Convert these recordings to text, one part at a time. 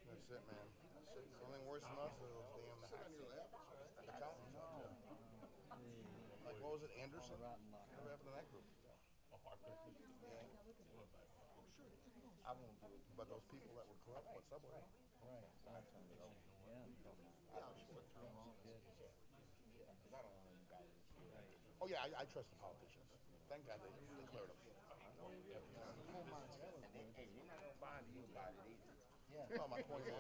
That's it, man. Something worse than us is those damn accountants. Like, what was it, Anderson? What happened to that group? I won't do it. But those people that were corrupt, what Subway? Right. Oh, yeah, I trust the politicians. Thank God they cleared them. Hey, you're not gonna bother you about it either. Yeah. Well, my point is,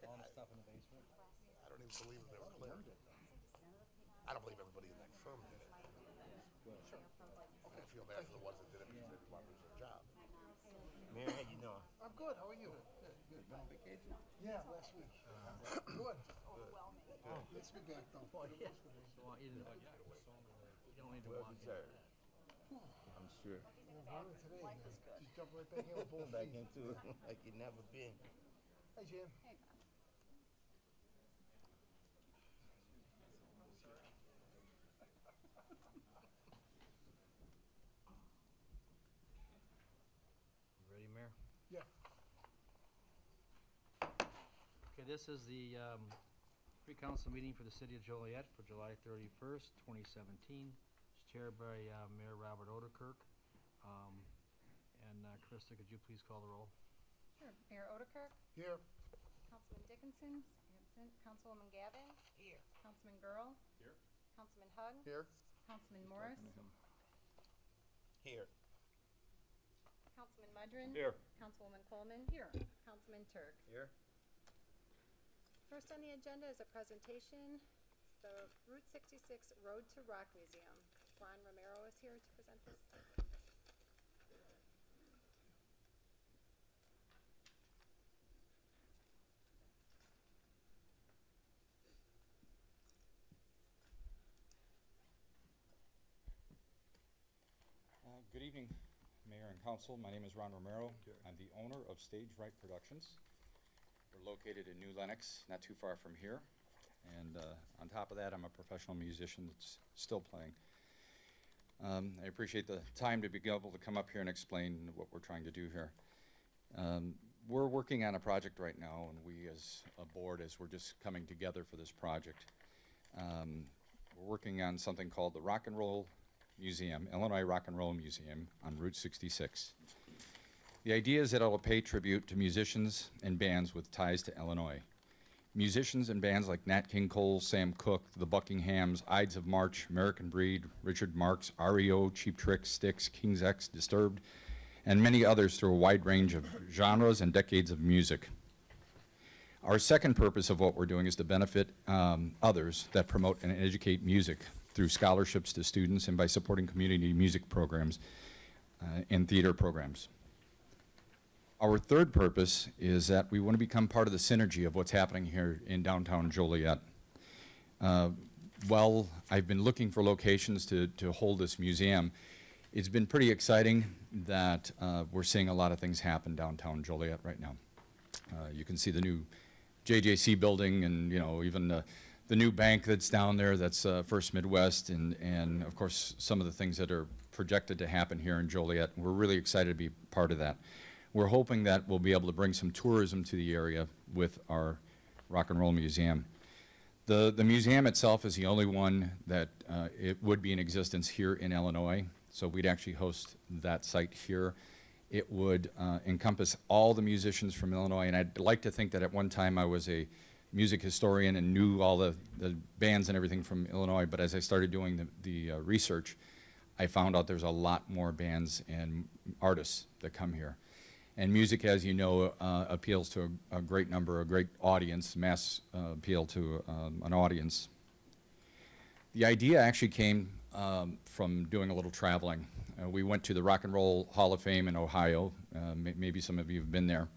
All the stuff in the basement. I don't even believe that they were cleared. I don't believe everybody in that firm did it. Sure. Okay, I feel bad for the ones that did it because they didn't want to lose their job. Mayor, how you doing? I'm good. How are you? Good. Been on vacation? Yeah, last week. Good. Let's be back though. Well, yeah. You don't need to Well walk in. deserved. I'm sure. We're running today. Just jump right back in with both Back feet. into it like you never been. Hi, Jim. You ready, Mayor? Yeah. Okay, this is the pre-council meeting for the city of Joliet for July 31st, 2017. It's chaired by Mayor Robert Odekirk. And Krista, could you please call the roll? Sure. Mayor Odekirk, Here. Councilman Dickinson, absent. Councilwoman Gavin. Here. Councilman Girl. Here. Councilman Hug. Here? Councilman Morris. Here. Councilman Mudrin. Here. Councilwoman Coleman. Here. Councilman Turk. Here. First on the agenda is a presentation, the Route 66 Road to Rock Museum. Ron Romero is here to present this. Good evening, Mayor and Council. My name is Ron Romero. I'm the owner of Stage Right Productions. We're located in New Lenox, not too far from here. And on top of that, I'm a professional musician that's still playing. I appreciate the time to be able to come up here and explain what we're trying to do here. We're working on a project right now, and we as a board, as we're just coming together for this project, we're working on something called the Rock and Roll Museum, Illinois Rock and Roll Museum on Route 66. The idea is that it will pay tribute to musicians and bands with ties to Illinois. Musicians and bands like Nat King Cole, Sam Cooke, the Buckinghams, Ides of March, American Breed, Richard Marx, REO, Cheap Trick, Styx, King's X, Disturbed, and many others through a wide range of genres and decades of music. Our second purpose of what we're doing is to benefit others that promote and educate music through scholarships to students and by supporting community music programs and theater programs. Our third purpose is that we want to become part of the synergy of what's happening here in downtown Joliet. Well, I've been looking for locations to hold this museum. It's been pretty exciting that we're seeing a lot of things happen downtown Joliet right now. You can see the new JJC building and, you know, even the new bank that's down there, that's First Midwest, and of course some of the things that are projected to happen here in Joliet. We're really excited to be part of that. We're hoping that we'll be able to bring some tourism to the area with our Rock and Roll Museum. The museum itself is the only one that it would be in existence here in Illinois, so we'd actually host that site here. It would encompass all the musicians from Illinois, and I'd like to think that at one time I was a music historian and knew all the bands and everything from Illinois, but as I started doing the research, I found out there's a lot more bands and artists that come here. And music, as you know, appeals to a great number, a great audience, mass appeal to an audience. The idea actually came from doing a little traveling. We went to the Rock and Roll Hall of Fame in Ohio. Maybe some of you have been there.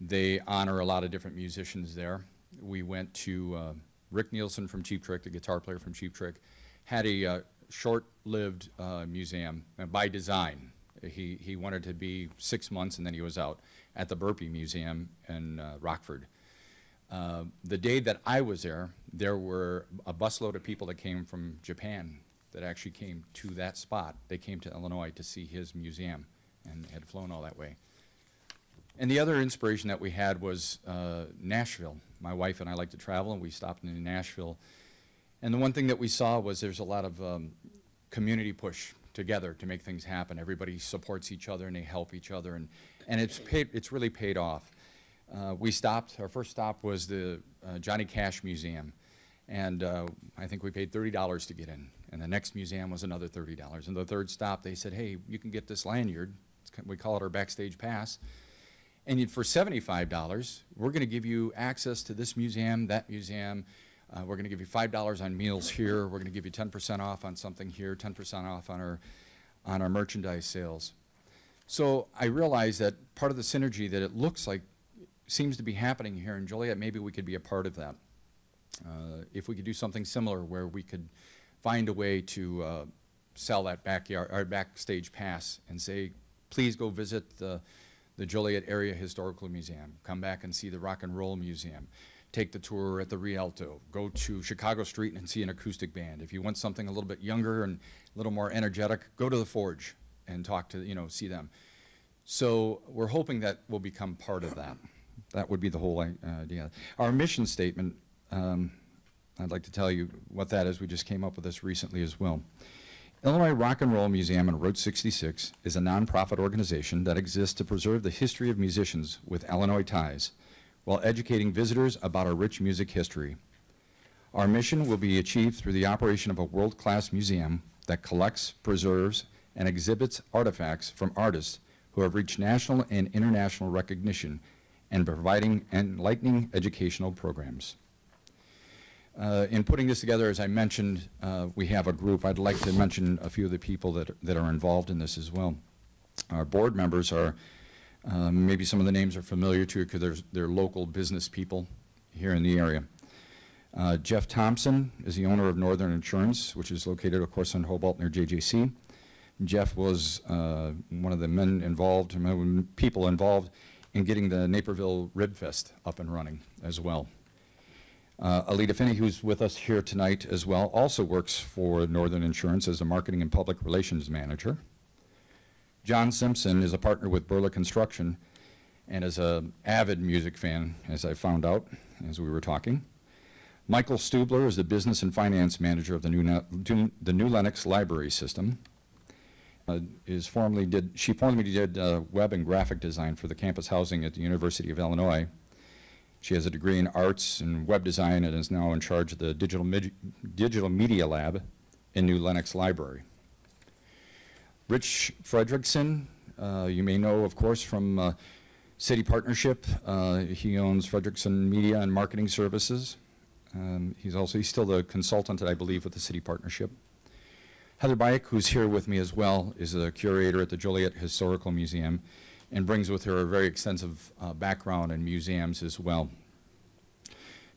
They honor a lot of different musicians there. We went to Rick Nielsen from Cheap Trick, the guitar player from Cheap Trick, had a short-lived museum by design. He wanted to be 6 months and then he was out at the Burpee Museum in Rockford. The day that I was there were a busload of people that came from Japan that actually came to that spot. They came to Illinois to see his museum and had flown all that way. And the other inspiration that we had was Nashville. My wife and I like to travel, and we stopped in Nashville. And the one thing that we saw was there's a lot of community push together to make things happen. Everybody supports each other and they help each other, and it's really paid off. We stopped, our first stop was the Johnny Cash Museum, and I think we paid $30 to get in. And the next museum was another $30. And the third stop, they said, hey, you can get this lanyard. We call it our backstage pass. And for $75, we're going to give you access to this museum, that museum. We're going to give you $5 on meals here. We're going to give you 10% off on something here, 10% off on our merchandise sales. So I realized that part of the synergy that it looks like seems to be happening here in Joliet, maybe we could be a part of that. If we could do something similar where we could find a way to sell that backstage pass and say, please go visit the Joliet Area Historical Museum, come back and see the Rock and Roll Museum, take the tour at the Rialto, go to Chicago Street and see an acoustic band. If you want something a little bit younger and a little more energetic, go to the Forge and talk to, see them. So we're hoping that we'll become part of that. That would be the whole idea. Our mission statement, I'd like to tell you what that is. We just came up with this recently as well. Illinois Rock and Roll Museum on Route 66 is a nonprofit organization that exists to preserve the history of musicians with Illinois ties while educating visitors about our rich music history. Our mission will be achieved through the operation of a world-class museum that collects, preserves, and exhibits artifacts from artists who have reached national and international recognition and providing enlightening educational programs. In putting this together, as I mentioned, we have a group. I'd like to mention a few of the people that are involved in this as well. Our board members are, maybe some of the names are familiar to you because they're local business people here in the area. Jeff Thompson is the owner of Northern Insurance, which is located, of course, in Hobart near JJC. Jeff was one of the people involved in getting the Naperville Rib Fest up and running as well. Alita Finney, who's with us here tonight as well, also works for Northern Insurance as a marketing and public relations manager. John Simpson is a partner with Burla Construction and is an avid music fan, as I found out as we were talking. Michael Stubler is the business and finance manager of the New Lenox Library System. She formerly did web and graphic design for the campus housing at the University of Illinois. She has a degree in arts and web design and is now in charge of the digital media lab in New Lenox Library. Rich Fredrickson, you may know, of course, from City Partnership. He owns Fredrickson Media and Marketing Services. He's still the consultant, I believe, with the City Partnership. Heather Bayek, who's here with me as well, is a curator at the Joliet Historical Museum and brings with her a very extensive background in museums as well.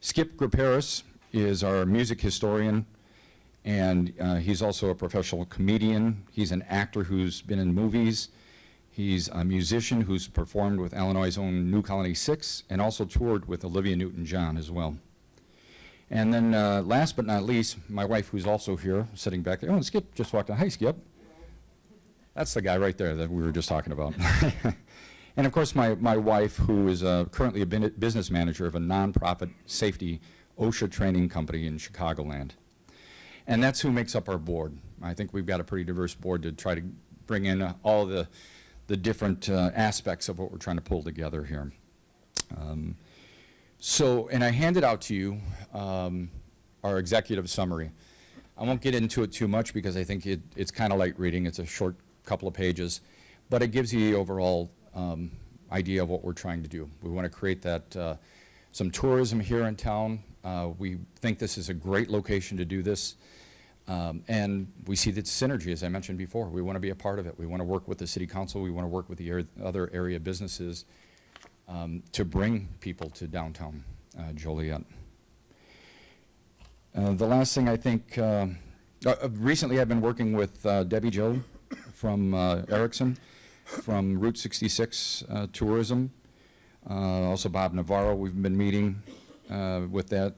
Skip Graperis is our music historian, and he's also a professional comedian. He's an actor who's been in movies. He's a musician who's performed with Illinois' own New Colony Six and also toured with Olivia Newton-John as well. And then last but not least, my wife, who's also here, sitting back there. Oh, and Skip just walked in. Hi, Skip. That's the guy right there that we were just talking about. And of course, my wife, who is currently a business manager of a nonprofit safety OSHA training company in Chicagoland. And that's who makes up our board. I think we've got a pretty diverse board to try to bring in all the different aspects of what we're trying to pull together here. And I handed out to you our executive summary. I won't get into it too much because I think it's kind of light reading. It's a short couple of pages, but it gives you the overall idea of what we're trying to do. We want to create that some tourism here in town. We think this is a great location to do this, and we see that synergy, as I mentioned before. We want to be a part of it. We want to work with the city council. We want to work with the other area businesses to bring people to downtown Joliet. The last thing I think Recently, I've been working with Debbie Joe from Erickson, from Route 66 Tourism. Also Bob Navarro, we've been meeting with that.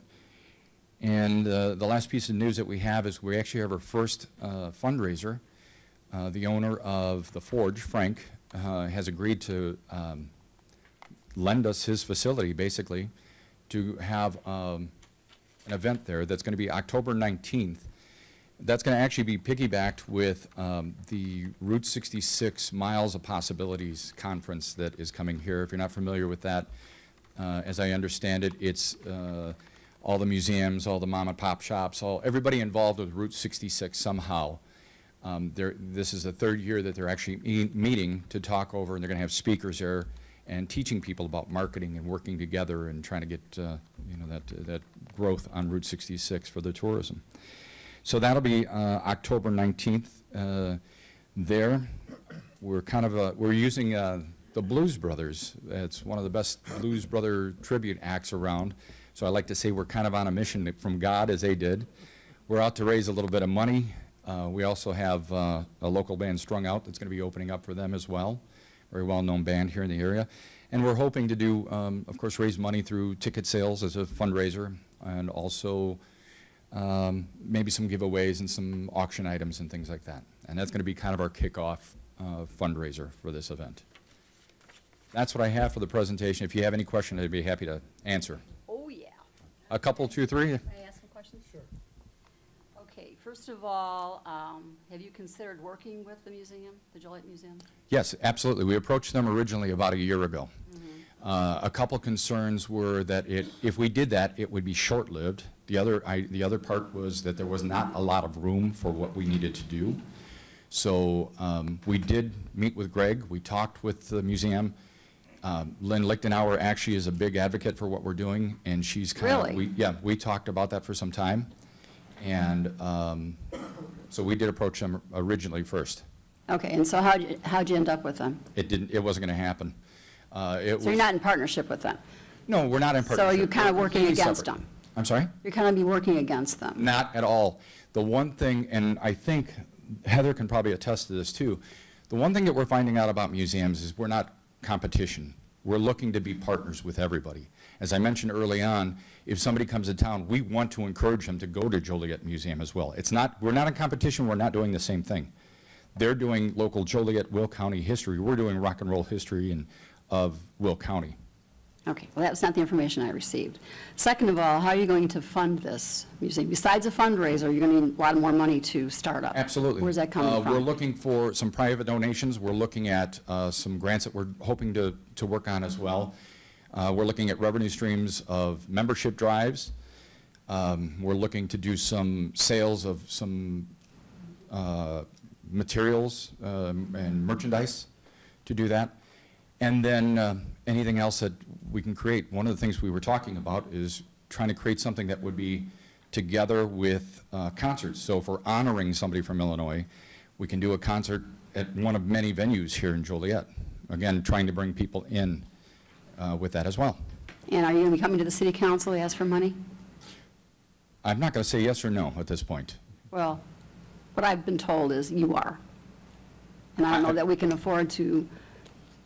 And the last piece of news that we have is we actually have our first fundraiser. The owner of the Forge, Frank, has agreed to lend us his facility, basically, to have an event there that's going to be October 19th. That's going to actually be piggybacked with the Route 66 Miles of Possibilities conference that is coming here. If you're not familiar with that, as I understand it, it's all the museums, all the mom and pop shops, everybody involved with Route 66 somehow. This is the third year that they're actually meeting to talk over, and they're going to have speakers there and teaching people about marketing and working together and trying to get that growth on Route 66 for the tourism. So that'll be October 19th there. We're using the Blues Brothers. It's one of the best Blues Brother tribute acts around. So I like to say we're kind of on a mission from God, as they did. We're out to raise a little bit of money. We also have a local band, Strung Out, that's going to be opening up for them as well. Very well-known band here in the area. And we're hoping to do, of course, raise money through ticket sales as a fundraiser, and also maybe some giveaways and some auction items and things like that. And that's going to be kind of our kickoff fundraiser for this event. That's what I have for the presentation. If you have any questions, I'd be happy to answer. Oh, yeah. A couple, 2 or 3? May I ask some questions? Sure. Okay, first of all, have you considered working with the museum, the Joliet Museum? Yes, absolutely. We approached them originally about a year ago. A couple concerns were that if we did that, it would be short-lived. The other part was that there was not a lot of room for what we needed to do. So we did meet with Greg. We talked with the museum. Lynn Lichtenauer actually is a big advocate for what we're doing, and she's kind of, Really? we talked about that for some time. And so we did approach them originally first. Okay, and so how'd you end up with them? It wasn't going to happen. So you're not in partnership with them? No, we're not in partnership. So you're kind of working Completely against separate. them? I'm sorry? You're kind of be working against them? Not at all. The one thing, and I think Heather can probably attest to this too, the one thing that we're finding out about museums is we're not competition. We're looking to be partners with everybody. As I mentioned early on, if somebody comes to town, we want to encourage them to go to Joliet Museum as well. We're not in competition, we're not doing the same thing. They're doing local Joliet, Will County history. We're doing rock and roll history of Will County. Okay, well, that's not the information I received. Second of all, how are you going to fund this museum? Besides a fundraiser, you're going to need a lot more money to start up. Absolutely. Where's that coming from? We're looking for some private donations. We're looking at some grants that we're hoping to work on as well. We're looking at revenue streams of membership drives. We're looking to do some sales of some materials and merchandise to do that. And then anything else that we can create. One of the things we were talking about is trying to create something that would be together with concerts. So if we're honoring somebody from Illinois, we can do a concert at one of many venues here in Joliet. Again, trying to bring people in with that as well. And are you going to be coming to the city council to ask for money? I'm not going to say yes or no at this point. Well, what I've been told is you are. And I don't know that we can afford to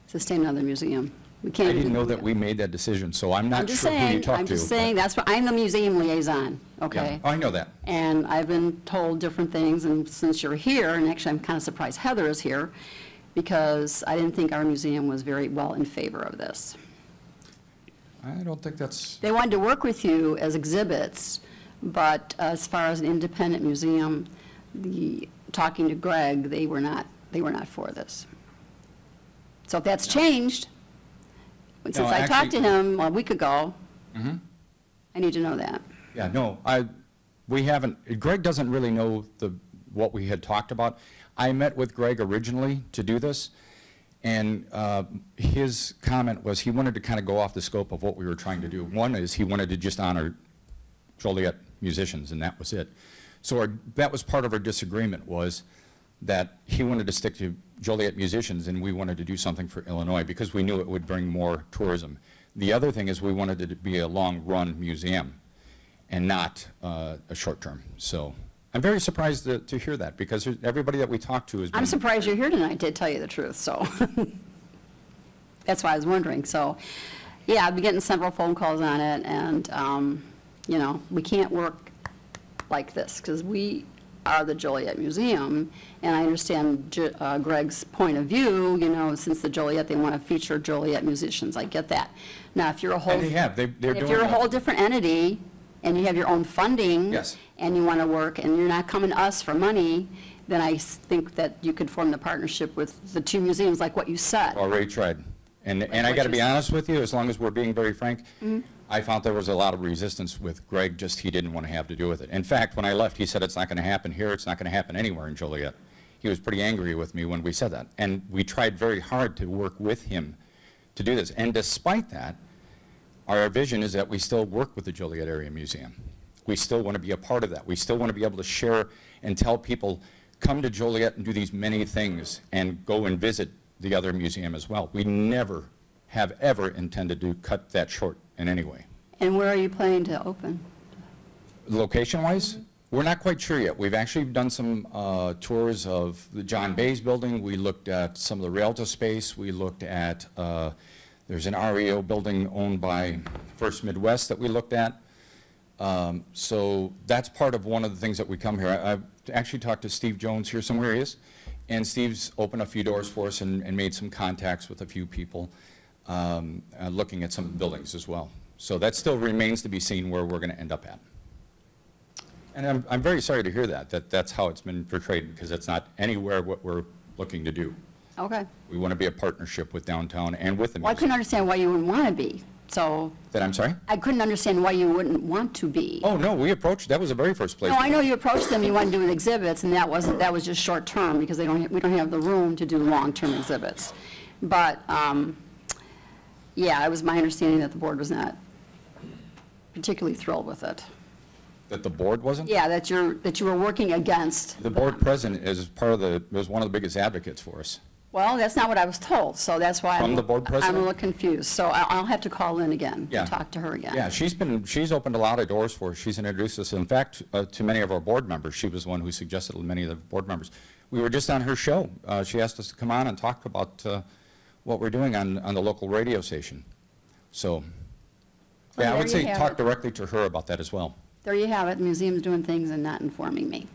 sustain another museum. We can't. I didn't know that we made that decision, so I'm not sure who you talked to. I'm just saying, that's what, I'm the museum liaison, Yeah. okay? Oh, I know that. And I've been told different things, and since you're here, and actually I'm kind of surprised Heather is here, because I didn't think our museum was very well in favor of this. I don't think that's, They wanted to work with you as exhibits, but as far as an independent museum, talking to Greg, they were not for this. So if that's changed, since I talked to actually- him a week ago, I need to know that. yeah, no, we haven't, Greg doesn't really know what we had talked about. I met with Greg originally to do this, and his comment was he wanted to kind of go off the scope of what we were trying to do. One is he wanted to just honor Joliet musicians, and that was it. So that was part of our disagreement, was that he wanted to stick to Joliet musicians, and we wanted to do something for Illinois because we knew it would bring more tourism. The other thing is we wanted it to be a long-run museum and not a short-term. So I'm very surprised to hear that, because everybody that we talked to has been. I'm surprised you're here tonight, to tell you the truth, so. That's why I was wondering, so, yeah, I've been getting several phone calls on it, and, you know, we can't work like this, because we are the Joliet Museum, and I understand Greg's point of view, you know, since the Joliet, they want to feature Joliet musicians, I get that. Now, if you're a whole. And they have, they're doing If you're a that. whole different entity, and you have your own funding. Yes. And you want to work, and you're not coming to us for money, then I think that you could form the partnership with the two museums, like what you said. Already tried. And I what got to you be said. honest with you, as long as we're being very frank, I found there was a lot of resistance with Greg, just he didn't want to have to do with it. In fact, when I left, he said it's not going to happen here, it's not going to happen anywhere in Joliet. He was pretty angry with me when we said that. And we tried very hard to work with him to do this. And despite that, our vision is that we still work with the Joliet Area Museum. We still want to be a part of that. We still want to be able to share and tell people, come to Joliet and do these many things and go and visit the other museum as well. We never have ever intended to cut that short in any way. And where are you planning to open? Location-wise, we're not quite sure yet. We've actually done some tours of the John Bay's building. We looked at some of the Rialto space. We looked at, there's an REO building owned by First Midwest that we looked at. So that's part of one of the things that we come here. I've actually talked to Steve Jones here somewhere he is, and Steve's opened a few doors for us and made some contacts with a few people looking at some buildings as well. So that still remains to be seen where we're going to end up at. And I'm very sorry to hear that's how it's been portrayed, because it's not anywhere what we're looking to do. Okay. We want to be a partnership with downtown and with the Well, I couldn't museum. understand why you wouldn't want to be, so. I'm sorry? I couldn't understand why you wouldn't want to be. Oh, no, we approached, that was the very first place. No, I know you approached them, you wanted to do exhibits, and that was just short-term, because we don't have the room to do long-term exhibits. But, yeah, it was my understanding that the board was not particularly thrilled with it. That the board wasn't? Yeah, that you were working against. The board president is part of was one of the biggest advocates for us. Well, that's not what I was told, so that's why From the board I'm president? a little confused. So I'll have to call in again, Yeah. and talk to her again. Yeah, she's opened a lot of doors for us. She's introduced us, in fact, to many of our board members. She was the one who suggested to many of the board members. We were just on her show. She asked us to come on and talk about what we're doing on the local radio station. So, Well, yeah, I there would you say have talk it. directly to her about that as well. There you have it, museums doing things and not informing me.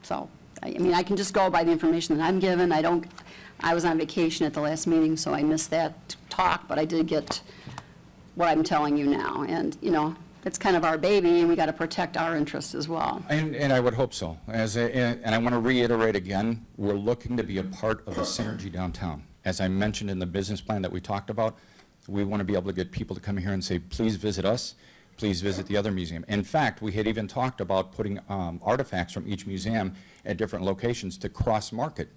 So, I mean, I can just go by the information that I'm given. I was on vacation at the last meeting, so I missed that talk, but I did get what I'm telling you now. And, you know, it's kind of our baby, and we got to protect our interests as well. And I would hope so. And I want to reiterate again, we're looking to be a part of the synergy downtown. As I mentioned in the business plan that we talked about, we want to be able to get people to come here and say, please visit us, please visit the other museum. In fact, we had even talked about putting artifacts from each museum at different locations to cross-market,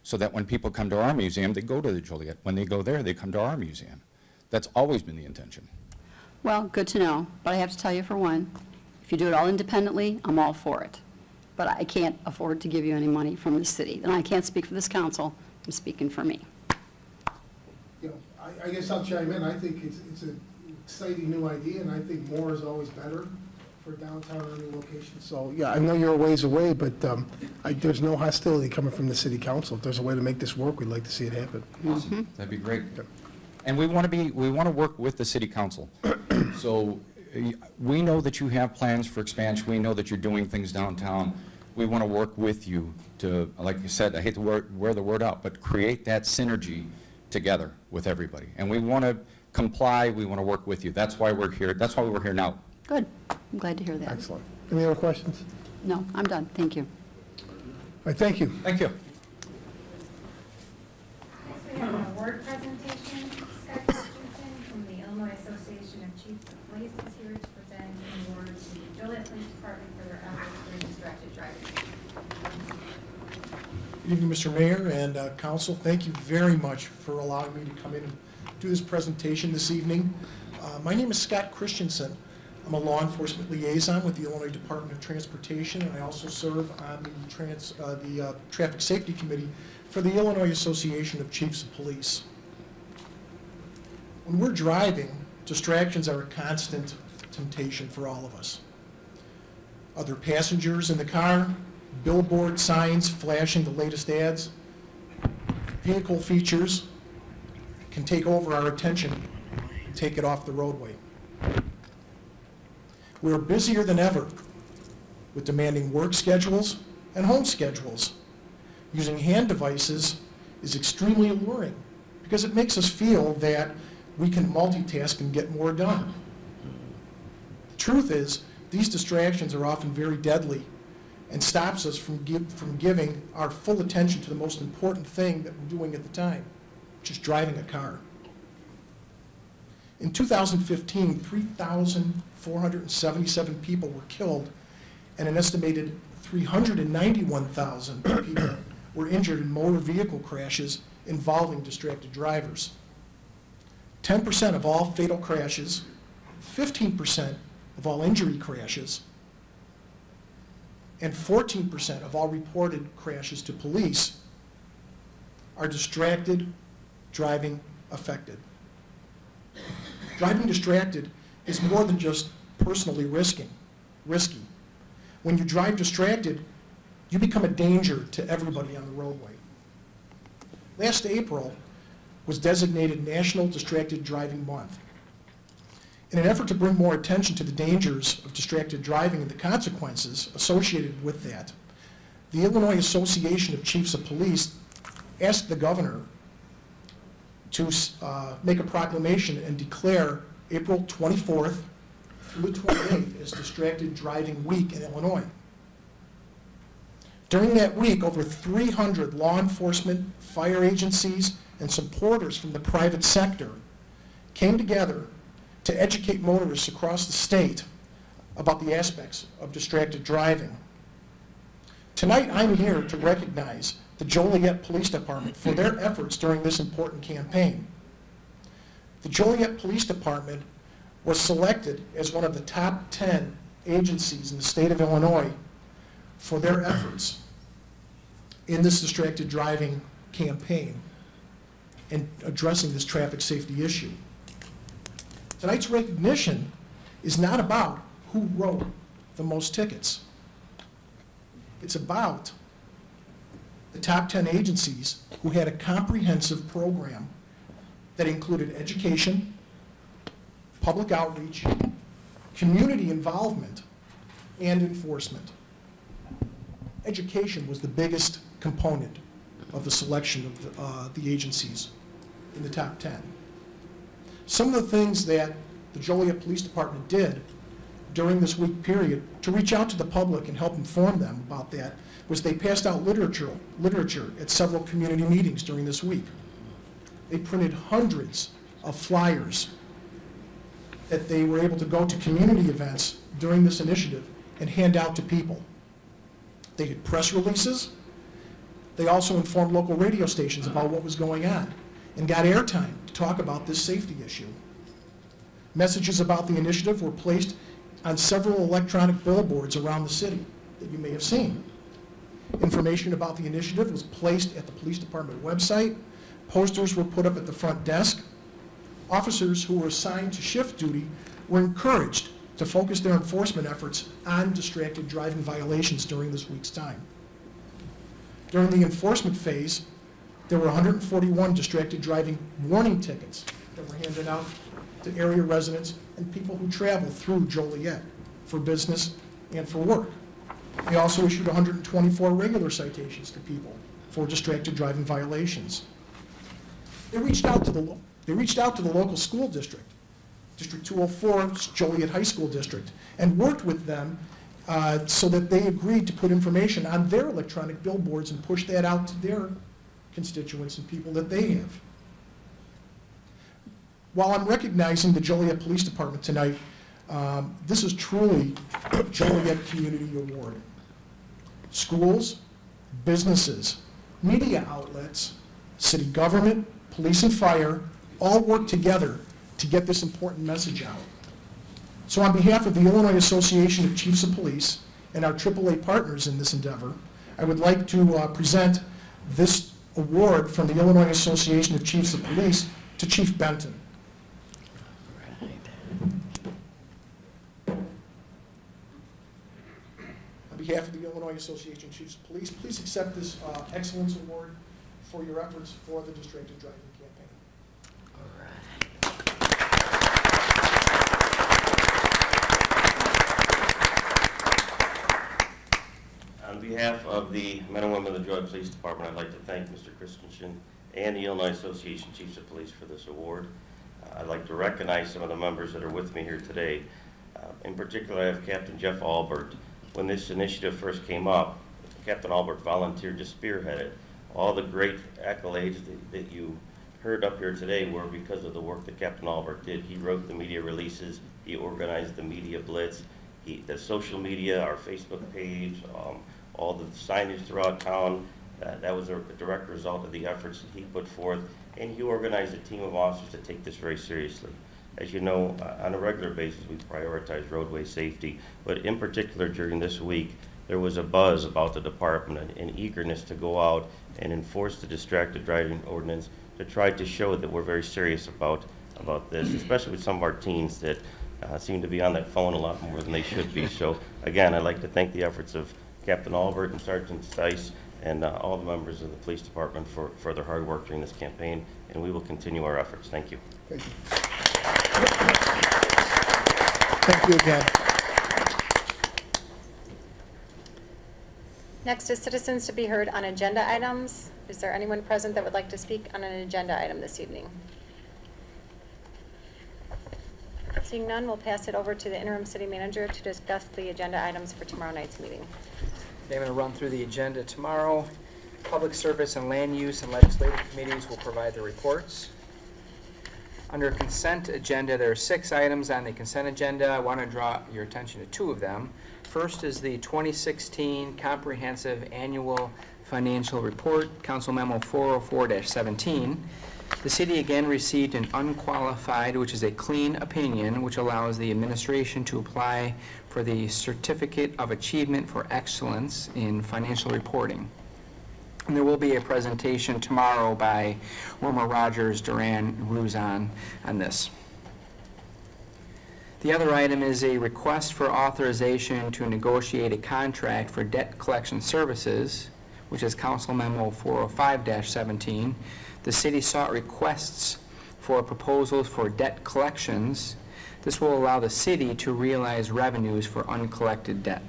so that when people come to our museum, they go to the Joliet. When they go there, they come to our museum. That's always been the intention. Well, good to know, but I have to tell you, for one, if you do it all independently, I'm all for it. But I can't afford to give you any money from the city. And I can't speak for this council, I'm speaking for me. You know, I guess I'll chime in. I think it's an exciting new idea, and I think more is always better for downtown or new locations. So, yeah, I know you're a ways away, but there's no hostility coming from the city council. If there's a way to make this work, we'd like to see it happen. Awesome. That'd be great. And we want to work with the city council. So we know that you have plans for expansion. We know that you're doing things downtown. We want to work with you to, like you said, I hate to wear the word out, but create that synergy together with everybody. And we want to comply. We want to work with you. That's why we're here. That's why we're here now. Good, I'm glad to hear that. Excellent. Any other questions? No, I'm done, thank you. All right, thank you. Thank you. Next, we have an award presentation. Scott Christensen from the Illinois Association of Chiefs of Police is here to present an award to the Joliet Police Department for their efforts during distracted driving. Good evening, Mr. Mayor and council. Thank you very much for allowing me to come in and do this presentation this evening. My name is Scott Christensen. I'm a law enforcement liaison with the Illinois Department of Transportation, and I also serve on the Traffic Safety Committee for the Illinois Association of Chiefs of Police. When we're driving, distractions are a constant temptation for all of us. other passengers in the car, billboard signs flashing the latest ads, vehicle features can take over our attention and take it off the roadway. We're busier than ever with demanding work schedules and home schedules. Using hand devices is extremely alluring because it makes us feel that we can multitask and get more done. The truth is, these distractions are often very deadly and stops us from giving our full attention to the most important thing that we're doing at the time, which is driving a car. In 2015, 3,477 people were killed and an estimated 391,000 people were injured in motor vehicle crashes involving distracted drivers. 10% of all fatal crashes, 15% of all injury crashes, and 14% of all reported crashes to police are distracted driving affected. Driving distracted is more than just personally risky. When you drive distracted, you become a danger to everybody on the roadway. Last April was designated National Distracted Driving Month. In an effort to bring more attention to the dangers of distracted driving and the consequences associated with that, the Illinois Association of Chiefs of Police asked the governor to make a proclamation and declare April 24th through the 28th as Distracted Driving Week in Illinois. During that week, over 300 law enforcement, fire agencies, and supporters from the private sector came together to educate motorists across the state about the aspects of distracted driving. Tonight, I'm here to recognize the Joliet Police Department for their efforts during this important campaign. The Joliet Police Department was selected as one of the top 10 agencies in the state of Illinois for their efforts in this distracted driving campaign and addressing this traffic safety issue. Tonight's recognition is not about who wrote the most tickets. It's about the top 10 agencies who had a comprehensive program that included education, public outreach, community involvement, and enforcement. Education was the biggest component of the selection of the agencies in the top 10. Some of the things that the Joliet Police Department did during this week period to reach out to the public and help inform them about that was they passed out literature at several community meetings during this week. They printed hundreds of flyers that they were able to go to community events during this initiative and hand out to people. They did press releases. They also informed local radio stations about what was going on and got airtime to talk about this safety issue. Messages about the initiative were placed on several electronic billboards around the city that you may have seen. Information about the initiative was placed at the police department website. Posters were put up at the front desk. Officers who were assigned to shift duty were encouraged to focus their enforcement efforts on distracted driving violations during this week's time. During the enforcement phase, there were 141 distracted driving warning tickets that were handed out to area residents and people who travel through Joliet for business and for work. They also issued 124 regular citations to people for distracted driving violations. They reached out to the local school district, District 204, Joliet High School District, and worked with them so that they agreed to put information on their electronic billboards and push that out to their constituents and people that they have. While I'm recognizing the Joliet Police Department tonight, this is truly a Joliet Community Award. Schools, businesses, media outlets, city government, police and fire all work together to get this important message out. So on behalf of the Illinois Association of Chiefs of Police and our AAA partners in this endeavor, I would like to present this award from the Illinois Association of Chiefs of Police to Chief Benton. behalf of the Illinois Association of Chiefs of Police, please accept this Excellence Award for your efforts for the distracted driving campaign. On behalf of the men and women of the Joliet Police Department, I'd like to thank Mr. Christensen and the Illinois Association of Chiefs of Police for this award. I'd like to recognize some of the members that are with me here today. In particular, I have Captain Jeff Albert. When this initiative first came up, Captain Albert volunteered to spearhead it. All the great accolades that you heard up here today were because of the work that Captain Albert did. He wrote the media releases, he organized the media blitz, the social media, our Facebook page, all the signage throughout town. That was a direct result of the efforts that he put forth, and he organized a team of officers to take this very seriously. As you know, on a regular basis, we prioritize roadway safety, but in particular during this week, there was a buzz about the department and eagerness to go out and enforce the distracted driving ordinance to try to show that we're very serious about this, especially with some of our teens that seem to be on that phone a lot more than they should be. So again, I'd like to thank the efforts of Captain Albert and Sergeant Stice and all the members of the police department for their hard work during this campaign, and we will continue our efforts. Thank you. Thank you. Thank you again. Next is citizens to be heard on agenda items. Is there anyone present that would like to speak on an agenda item this evening? Seeing none, we'll pass it over to the interim city manager to discuss the agenda items for tomorrow night's meeting. I'm going to run through the agenda tomorrow. Public Service and Land Use and Legislative Committees will provide their reports. Under consent agenda, there are 6 items on the consent agenda. I want to draw your attention to 2 of them. First is the 2016 Comprehensive Annual Financial Report, Council Memo 404-17. The city again received an unqualified, which is a clean opinion, which allows the administration to apply for the Certificate of Achievement for Excellence in Financial Reporting. And there will be a presentation tomorrow by Wilma Rogers, Duran, Ruzon on this. The other item is a request for authorization to negotiate a contract for debt collection services, which is Council Memo 405-17. The city sought requests for proposals for debt collections. This will allow the city to realize revenues for uncollected debt.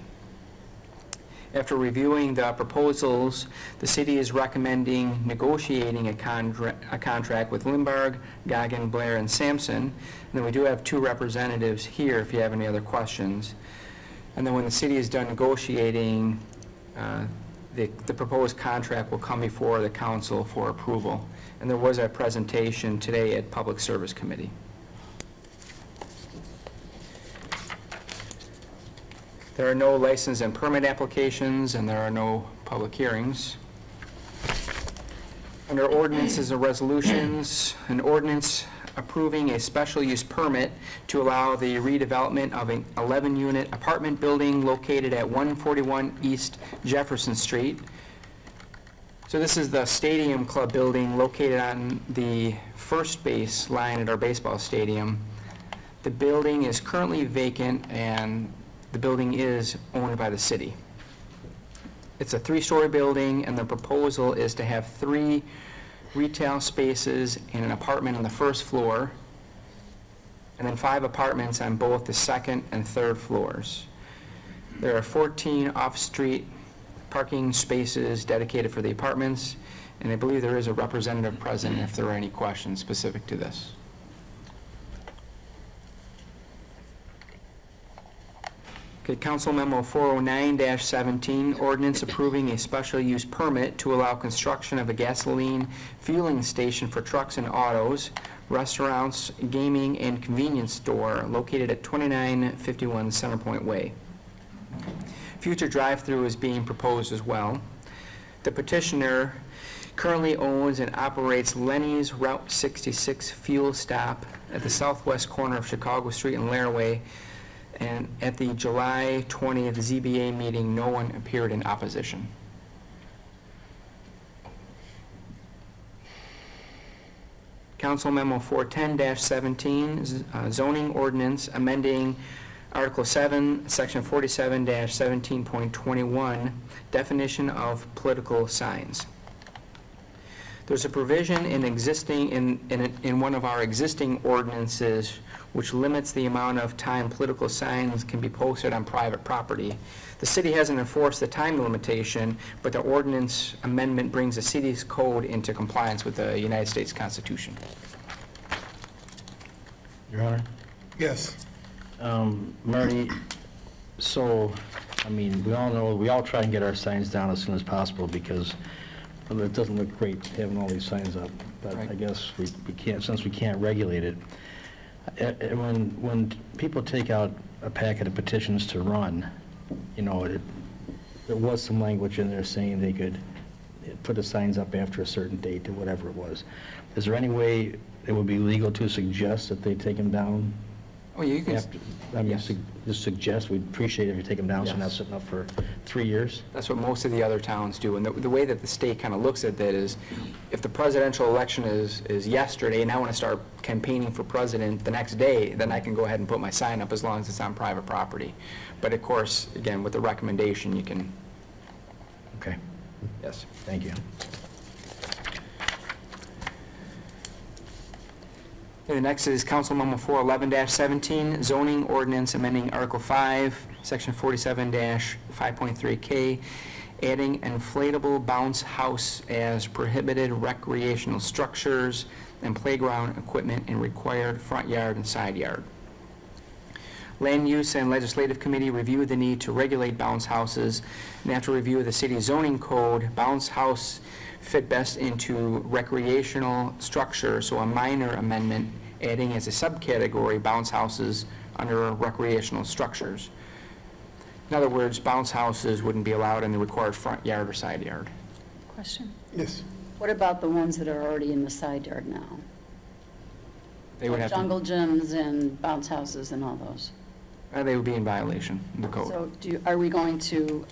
After reviewing the proposals, the city is recommending negotiating a contract with Lindbergh, Goggin, Blair, and Sampson. And then we do have 2 representatives here if you have any other questions. And then when the city is done negotiating, the proposed contract will come before the council for approval. And there was a presentation today at Public Service Committee. There are no license and permit applications, and there are no public hearings. Under ordinances and resolutions, an ordinance approving a special use permit to allow the redevelopment of an 11-unit apartment building located at 141 East Jefferson Street. So this is the Stadium Club building located on the first base line at our baseball stadium. The building is currently vacant, and the building is owned by the city. It's a 3-story building, and the proposal is to have 3 retail spaces and an apartment on the first floor, and then 5 apartments on both the second and third floors. There are 14 off-street parking spaces dedicated for the apartments, and I believe there is a representative present if there are any questions specific to this. Okay, Council Memo 409-17, ordinance approving a special use permit to allow construction of a gasoline fueling station for trucks and autos, restaurants, gaming, and convenience store located at 2951 Centerpoint Way. Future drive-through is being proposed as well. The petitioner currently owns and operates Lenny's Route 66 fuel stop at the southwest corner of Chicago Street and Laraway. And at the July 20th ZBA meeting, no one appeared in opposition. Council Memo 410-17, zoning ordinance amending Article 7, Section 47-17.21, definition of political signs. There's a provision in one of our existing ordinances which limits the amount of time political signs can be posted on private property. The city hasn't enforced the time limitation, but the ordinance amendment brings the city's code into compliance with the United States Constitution. Your Honor? Yes. Marty, so, I mean, we all know, we all try and get our signs down as soon as possible because it doesn't look great having all these signs up. But Right. I guess we can't, since we can't regulate it. When people take out a packet of petitions to run, you know, there was some language in there saying they could put the signs up after a certain date or whatever it was. Is there any way it would be legal to suggest that they take them down? Oh, you can. After, I mean, Yes. just suggest, we'd appreciate it if you take them down, so they're not Yes. sitting up for 3 years. That's what most of the other towns do. And the way that the state kind of looks at that is, if the presidential election is yesterday and I want to start campaigning for president the next day, then I can go ahead and put my sign up as long as it's on private property. But of course, again, with the recommendation, you can, Okay, yes. thank you. Okay, the next is Council Memo 411-17, zoning ordinance amending Article 5, Section 47-5.3K, adding inflatable bounce house as prohibited recreational structures and playground equipment in required front yard and side yard. Land Use and Legislative Committee reviewed the need to regulate bounce houses, and after review of the city zoning code, bounce house fit best into recreational structure, so a minor amendment adding as a subcategory bounce houses under recreational structures. In other words, bounce houses wouldn't be allowed in the required front yard or side yard. Question? Yes. What about the ones that are already in the side yard now? They would have to, Jungle gyms and bounce houses and all those. they would be in violation of the code. So are we going to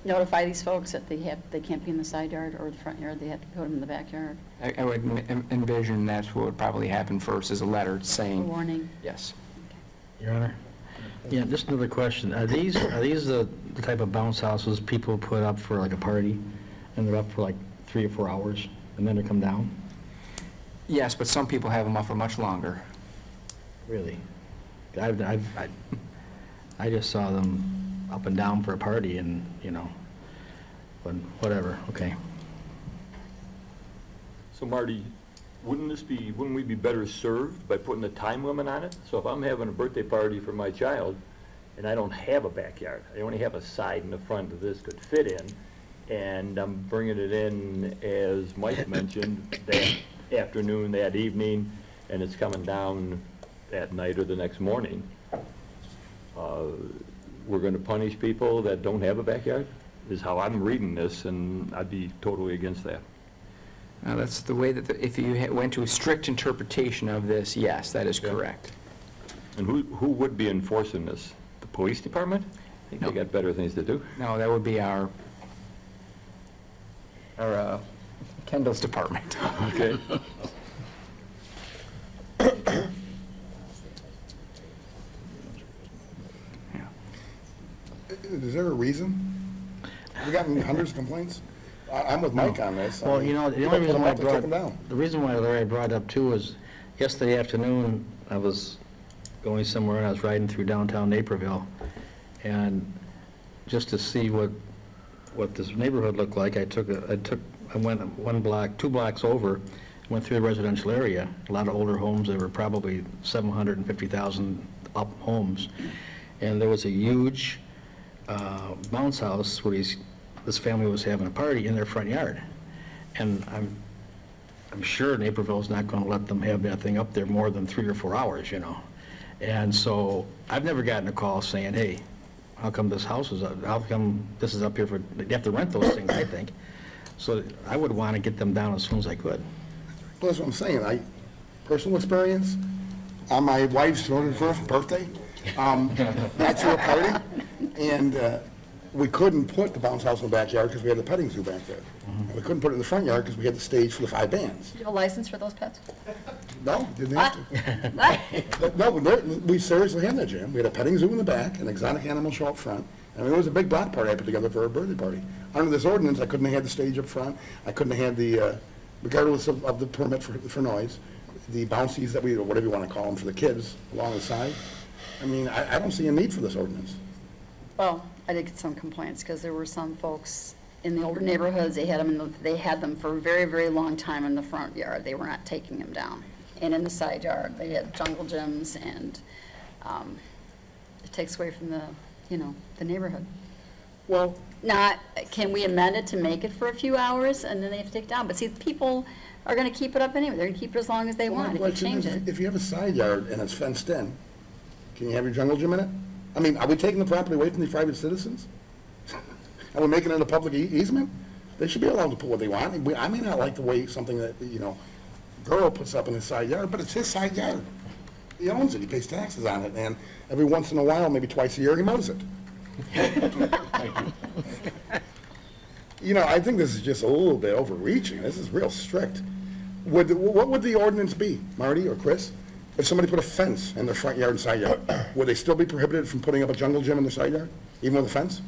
notify these folks that they can't be in the side yard or the front yard, they have to put them in the backyard? I would envision that's what would probably happen first, is a letter A saying, warning? yes. Your Honor? Yeah, just another question. Are these the type of bounce houses people put up for like a party, and they're up for like 3 or 4 hours, and then they come down? Yes, but some people have them up for much longer. Really? I just saw them up and down for a party and, you know, but whatever, okay. So Marty, wouldn't we be better served by putting a time limit on it? So if I'm having a birthday party for my child and I don't have a backyard, I only have a side and the front that this could fit in, and I'm bringing it in, as Mike mentioned, that afternoon, that evening, and it's coming down that night or the next morning, we're going to punish people that don't have a backyard, is how I'm reading this, and I'd be totally against that. Now, that's the way that, if you went to a strict interpretation of this, yes, that is correct. And who would be enforcing this? The police department? I think No. they got better things to do. No, that would be our Kendall's department. Okay. Is there a reason? We gotten hundreds of complaints? I'm with Mike on this. I Well, mean, you know, the people only put reason them why I up and take brought, them down. the reason why, Larry, I brought it up too was yesterday afternoon, I was going somewhere and I was riding through downtown Naperville, and just to see what this neighborhood looked like, I went 2 blocks over, went through the residential area, a lot of older homes, there were probably 750,000 up homes, and there was a huge bounce house where this family was having a party in their front yard. And I'm sure Naperville's not gonna let them have that thing up there more than 3 or 4 hours, you know? And so, I've never gotten a call saying, hey, how come this house is up, how come this is up here for, they have to rent those things, I think. So, I would wanna get them down as soon as I could. Well, that's what I'm saying. Personal experience, on my wife's 201st birthday, I threw a party, and we couldn't put the bounce house in the backyard because we had the petting zoo back there. And we couldn't put it in the front yard because we had the stage for the 5 bands. Do you have a license for those pets? No, didn't have to. No, we seriously had that, Jim. We had a petting zoo in the back, an exotic animal show up front, and it was a big block party I put together for a birthday party. Under this ordinance, I couldn't have had the stage up front. I couldn't have had the, regardless of the permit for noise, the bouncies that we, or whatever you want to call them, for the kids along the side. I mean, I don't see a need for this ordinance. Well, I did get some complaints, because there were some folks in the older neighborhoods, they had them for a very, very long time in the front yard. They were not taking them down. And in the side yard, they had jungle gyms, and it takes away from the neighborhood. Well, Now, can we amend it to make it for a few hours, and then they have to take it down? But see, people are gonna keep it up anyway. They're gonna keep it as long as they want. If you change it. If you have a side yard and it's fenced in, can you have your jungle gym in it? I mean, are we taking the property away from the private citizens? Are we making it a public easement? They should be allowed to put what they want. I may not like the way something that, Girl puts up in his side yard, but it's his side yard. He owns it, he pays taxes on it, and every once in a while, maybe twice a year, he mows it. I think this is just a little bit overreaching. This is real strict. What would the ordinance be, Marty or Chris? If somebody put a fence in their front yard and side yard, would they still be prohibited from putting up a jungle gym in their side yard, even with a fence?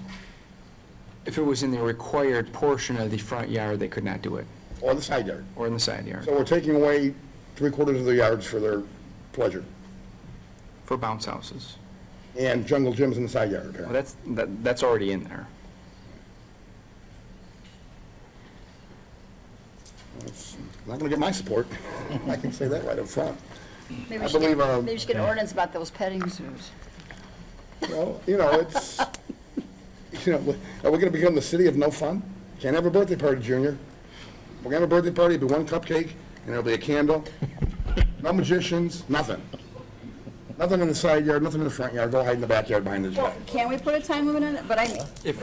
If it was in the required portion of the front yard, they could not do it, Or the side yard? or in the side yard, So we're taking away 3/4 of the yards for their pleasure, for bounce houses. and jungle gyms in the side yard, Well, apparently. that's already in there. It's not gonna get my support. I can say that right up front. Maybe I we should believe, maybe we should get an ordinance about those petting zoos. Well, it's, are we gonna become the city of no fun? Can't have a birthday party, Junior. We're gonna have a birthday party, it'll be one cupcake, and it'll be a candle. No magicians, nothing. Nothing in the side yard, nothing in the front yard, go hide in the backyard behind the Well, jet. can we put a time limit on it? But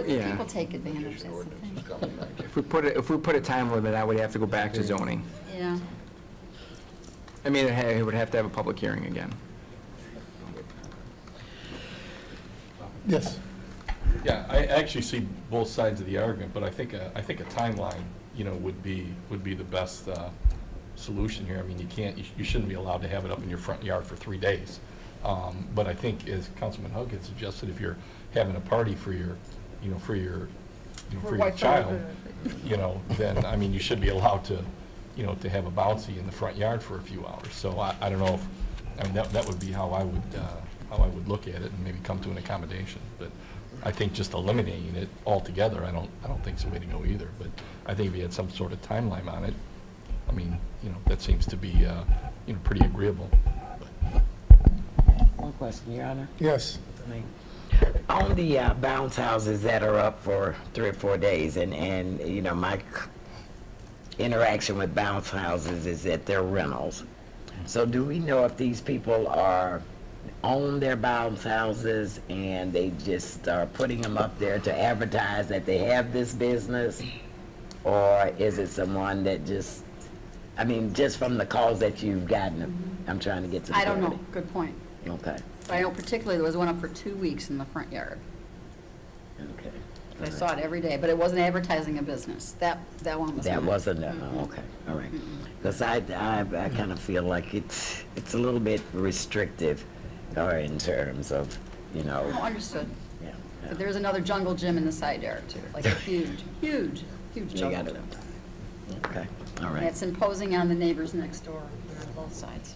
Yeah. people take advantage, that's the thing. If we put a time limit, I would have to go back to zoning. Yeah. I mean, it would have to have a public hearing again. Yes. Yeah, I actually see both sides of the argument, but I think a timeline, would be the best solution here. I mean, you shouldn't be allowed to have it up in your front yard for 3 days. But I think, as Councilman Hug had suggested, if you're having a party for your child, then, I mean, you should be allowed to, to have a bouncy in the front yard for a few hours. So I don't know that would be how I would look at it and maybe come to an accommodation. But I think just eliminating it altogether, I don't think is the way to go either. But I think if you had some sort of timeline on it, I mean, that seems to be, pretty agreeable. One question, Your Honor. Yes. On the bounce houses that are up for 3 or 4 days, and my interaction with bounce houses is that they're rentals. So do we know if these people own their bounce houses and they just are putting them up there to advertise that they have this business? Or is it someone that just from the calls that you've gotten, I'm trying to get to the I don't know, clarity. good point. Okay, But I know particularly there was one up for 2 weeks in the front yard. okay. I saw it every day, but it wasn't advertising a business. That one was not. That wasn't, okay, all right. Because I kind of feel like it's a little bit restrictive, or in terms of, Oh, understood. yeah. But there's another jungle gym in the side yard too, like a huge jungle got it. gym. Okay, all And right. it's imposing on the neighbors next door on both sides.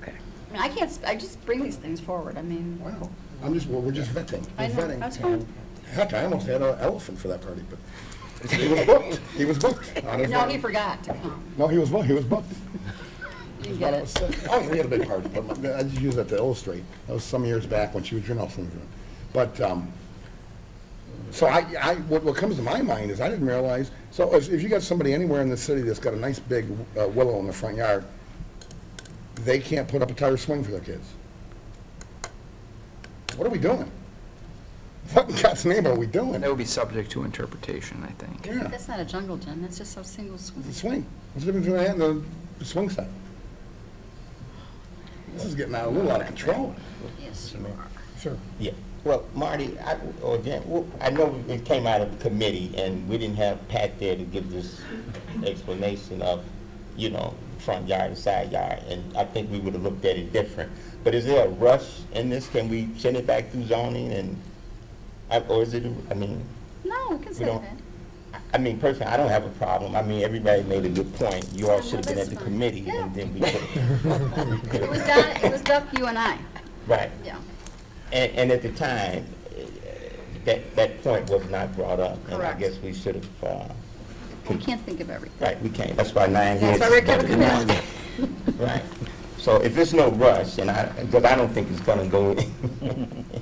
Okay. I mean, I just bring these things forward. I mean, Wow. We're just vetting. I We're know, vetting. that's fine. Heck, I almost had an elephant for that party, but he was booked. He was booked. No, he forgot to come. No, he was booked. You get it. Oh, we had a big party, but I just use that to illustrate. That was some years back when she was your Nelson. But, so what comes to my mind is I didn't realize, so if you got somebody anywhere in the city that's got a nice big willow in the front yard, they can't put up a tire swing for their kids. What are we doing? What in God's name are we doing? That would be subject to interpretation, I think. Yeah, That's not a jungle gym. That's just a single swing. it's a swing. What's the difference between that and the swing set? This is getting a little out of control. Yes, you are. Sure. Yeah, Well, Marty, or Jen, I know it came out of committee, and we didn't have Pat there to give this explanation of, you know, front yard and side yard, and I think we would have looked at it different. But is there a rush in this? Can we send it back through zoning, and, or is it, I mean... No, we can say don't- that. I mean, personally, I don't have a problem. I mean, everybody made a good point. You all should have been at the committee, and then we could have... It was Duck, you and I. Right. Yeah. And at the time, that point was not brought up. And I Correct. guess we should have... We can't think of everything. Right, we can't. That's why 9 That's heads... why we're kept is better than committed. one. Right. So if there's no rush, and because I don't think it's going to go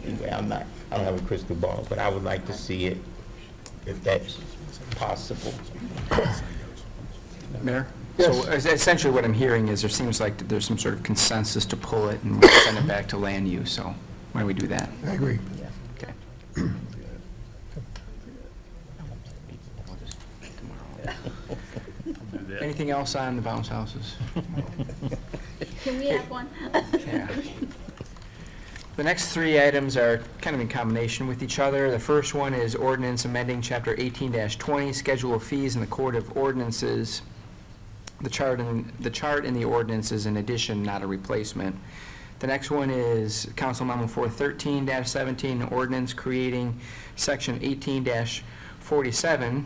anyway, I don't have a crystal ball, but I would like to see it if that's possible. Mayor? Yes. So essentially what I'm hearing is there seems like there's some sort of consensus to pull it and send it back to land use, so why don't we do that? I agree. Okay. Anything else on the bounce houses? Can we have one? Yeah. The next three items are kind of in combination with each other. The first one is ordinance amending Chapter 18-20, Schedule of Fees in the Code of Ordinances. The chart in the ordinance is an addition, not a replacement. The next one is Council Memo 413-17, ordinance creating Section 18-47,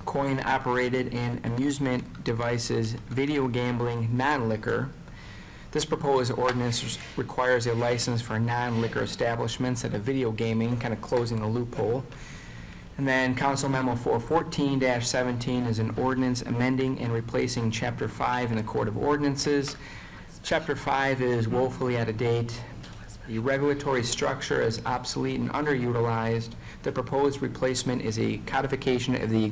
coin-operated and amusement devices, video gambling, non-liquor. This proposed ordinance requires a license for non-liquor establishments at a video gaming, kind of closing a loophole. And then Council Memo 414-17 is an ordinance amending and replacing Chapter 5 in the Code of Ordinances. Chapter 5 is woefully out of date. The regulatory structure is obsolete and underutilized. The proposed replacement is a codification of the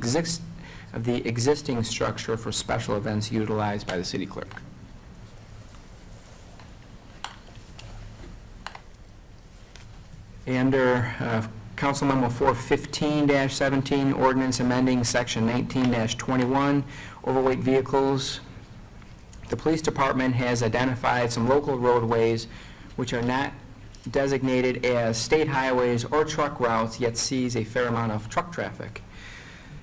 existing structure for special events utilized by the city clerk. Under Council Memo 415-17, ordinance amending Section 19-21, overweight vehicles. The police department has identified some local roadways which are not designated as state highways or truck routes, yet sees a fair amount of truck traffic.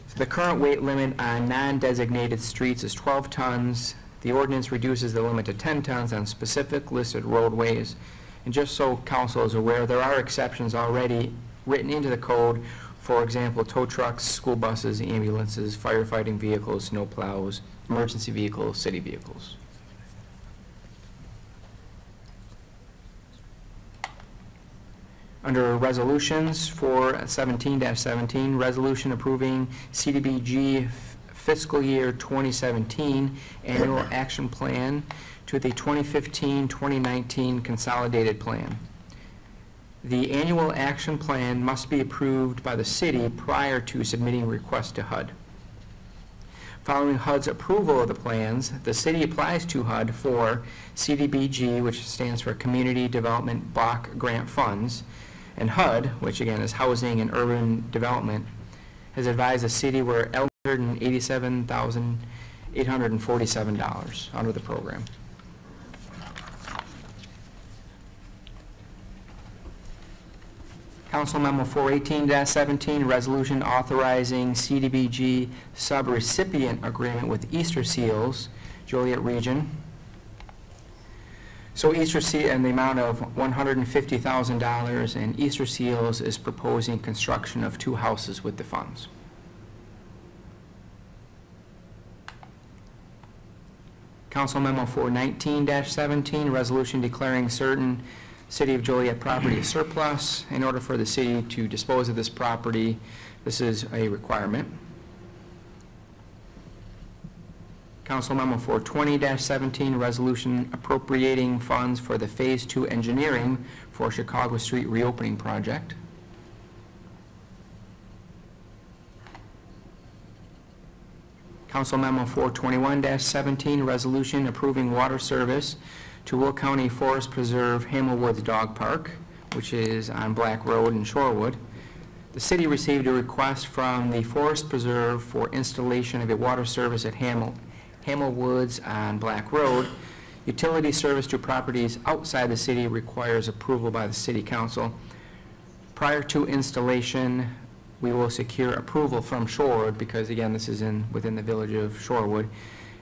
So the current weight limit on non-designated streets is 12 tons. The ordinance reduces the limit to 10 tons on specific listed roadways. And just so council is aware, there are exceptions already written into the code. For example, tow trucks, school buses, ambulances, firefighting vehicles, snow plows, emergency vehicles, city vehicles. Under resolutions, for 17-17, resolution approving CDBG fiscal year 2017 annual action plan to the 2015-2019 consolidated plan. The annual action plan must be approved by the city prior to submitting requests to HUD. Following HUD's approval of the plans, the city applies to HUD for CDBG, which stands for Community Development Block Grant Funds, and HUD, which again is Housing and Urban Development, has advised the city we're $187,847 under the program. Council Memo 418-17, resolution authorizing CDBG subrecipient agreement with Easter Seals, Joliet Region. So Easter Seal, in the amount of $150,000, and Easter Seals is proposing construction of 2 houses with the funds. Council Memo 419-17, resolution declaring certain City of Joliet property as surplus. In order for the city to dispose of this property, this is a requirement. Council Memo 420-17, resolution appropriating funds for the Phase 2 engineering for Chicago Street reopening project. Council Memo 421-17, resolution approving water service to Will County Forest Preserve Hamelwoods Dog Park, which is on Black Road in Shorewood. The city received a request from the Forest Preserve for installation of a water service at Hamelwoods on Black Road. Utility service to properties outside the city requires approval by the city council. Prior to installation, we will secure approval from Shorewood, because again, this is within the village of Shorewood,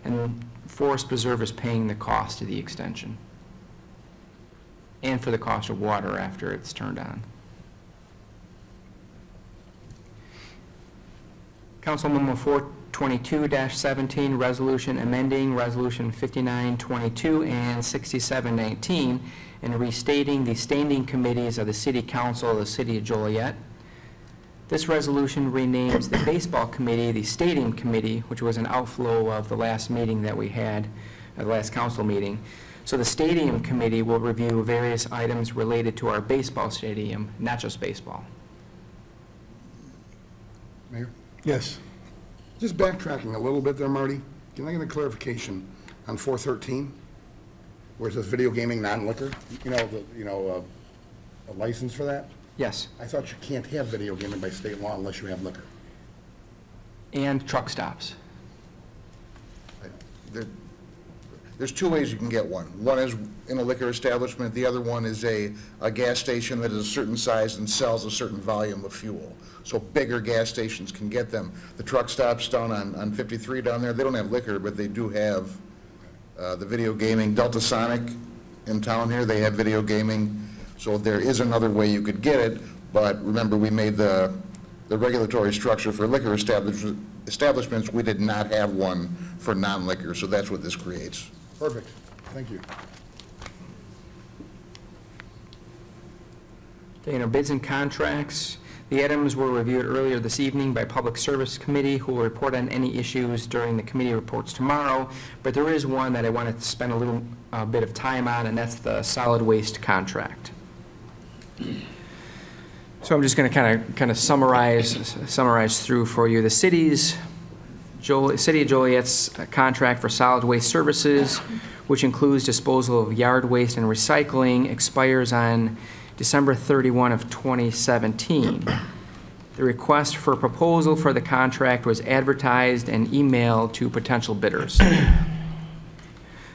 and Forest Preserve is paying the cost of the extension and for the cost of water after it's turned on. Council Memo 422-17, resolution amending Resolution 5922 and 6719, and restating the standing committees of the City Council of the City of Joliet. This resolution renames the Baseball Committee the Stadium Committee, which was an outflow of the last meeting that we had, the last council meeting. So the Stadium Committee will review various items related to our baseball stadium, not just baseball. Mayor? Yes. Just backtracking a little bit there, Marty. Can I get a clarification on 413, where it says video gaming non-liquor? A license for that? Yes. I thought you can't have video gaming by state law unless you have liquor. And truck stops. There's two ways you can get one. One is in a liquor establishment. The other one is a gas station that is a certain size and sells a certain volume of fuel. So bigger gas stations can get them. The truck stops down on 53 down there, they don't have liquor, but they do have the video gaming. Delta Sonic in town here, they have video gaming. So there is another way you could get it, but remember, we made the regulatory structure for liquor establishments. We did not have one for non-liquor, so that's what this creates. Perfect. Thank you. Okay, in our bids and contracts, the items were reviewed earlier this evening by Public Service Committee, who will report on any issues during the committee reports tomorrow. But there is one that I wanted to spend a little bit of time on, and that's the solid waste contract. So I'm just going to kind of summarize through for you. The City of Joliet's contract for solid waste services, which includes disposal of yard waste and recycling, expires on December 31 of 2017. The request for proposal for the contract was advertised and emailed to potential bidders.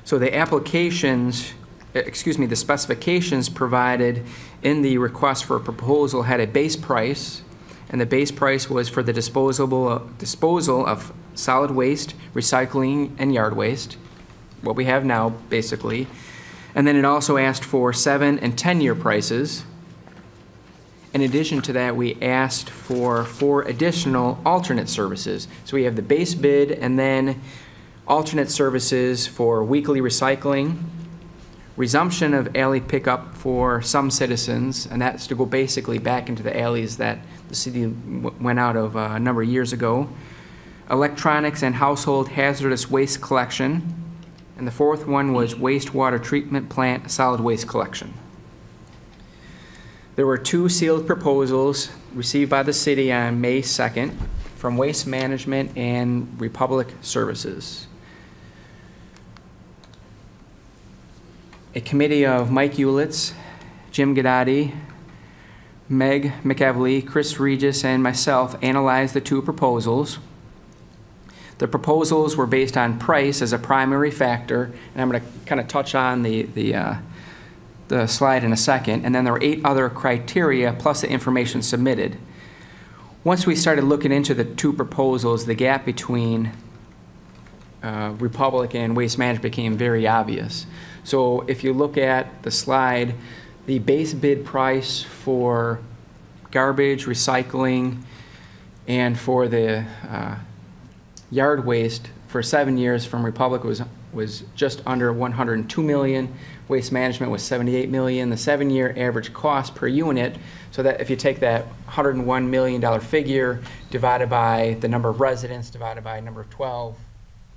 So the the specifications provided in the request for proposal had a base price, and the base price was for the disposal of solid waste, recycling, and yard waste, what we have now, basically. And then it also asked for 7- and 10-year prices. In addition to that, we asked for 4 additional alternate services. So we have the base bid and then alternate services for weekly recycling, resumption of alley pickup for some citizens, and that's to go basically back into the alleys that the city went out of a number of years ago, electronics and household hazardous waste collection, and the 4th one was wastewater treatment plant solid waste collection. There were 2 sealed proposals received by the city on May 2nd from Waste Management and Republic Services. A committee of Mike Ulitz, Jim Gadati, Meg McEvely, Chris Regis, and myself analyzed the 2 proposals. The proposals were based on price as a primary factor, and I'm going to kind of touch on the slide in a second, and then there were 8 other criteria plus the information submitted. Once we started looking into the 2 proposals, the gap between Republic and Waste Management became very obvious. So if you look at the slide, the base bid price for garbage, recycling, and for the yard waste for 7 years from Republic was just under $102 million. Waste Management was $78 million. The 7-year average cost per unit, so that if you take that $101 million figure divided by the number of residents, divided by number of 12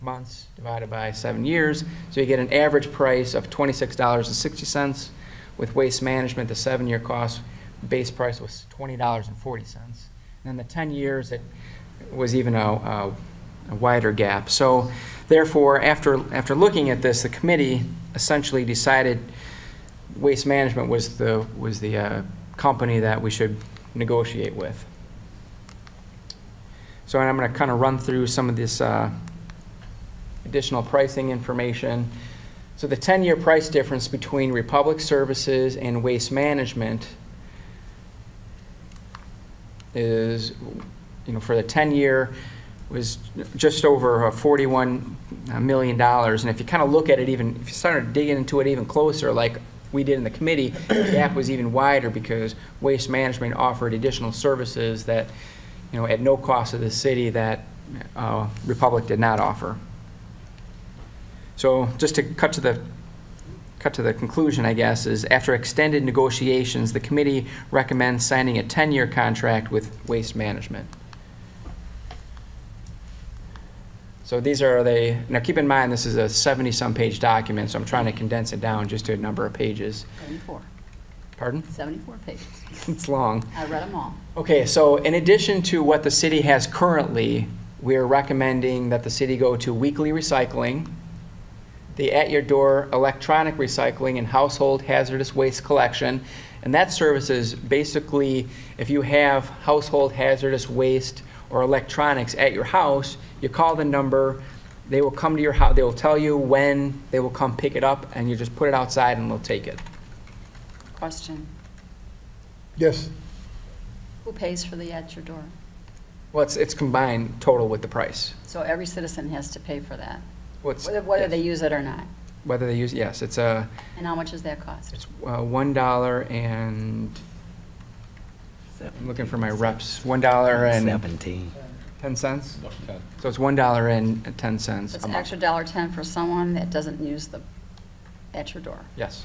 months, divided by 7 years, so you get an average price of $26.60. With Waste Management, the 7-year cost base price was $20.40. And then the 10 years, it was even a wider gap. So therefore, after looking at this, the committee essentially decided Waste Management was the company that we should negotiate with. So I'm going to kind of run through some of this additional pricing information. So the 10-year price difference between Republic Services and Waste Management is, for the 10-year, was just over $41 million. And if you kind of look at it, even if you started digging into it even closer, like we did in the committee, the gap was even wider because Waste Management offered additional services that, at no cost to the city that Republic did not offer. So just to cut to the conclusion, I guess, is after extended negotiations, the committee recommends signing a 10-year contract with Waste Management. So these are now keep in mind this is a 70-some page document, so I'm trying to condense it down just to a number of pages. 74. Pardon? 74 pages. It's long. I read them all. Okay, so in addition to what the city has currently, we are recommending that the city go to weekly recycling, the at-your-door electronic recycling and household hazardous waste collection. And that service is basically if you have household hazardous waste or electronics at your house, you call the number, they will come to your house, they will tell you when they will come pick it up, and you just put it outside and they'll take it. Question. Yes. Who pays for the at-your-door? Well, it's combined total with the price. So every citizen has to pay for that, What's, whether they use it or not? Whether they use, yes, it's And how much does that cost? it's $1 and, I'm looking for my reps, $1 and 17. 10 cents? So it's $1.10 It's a an month. extra $1.10 for someone that doesn't use the at-your-door. Yes.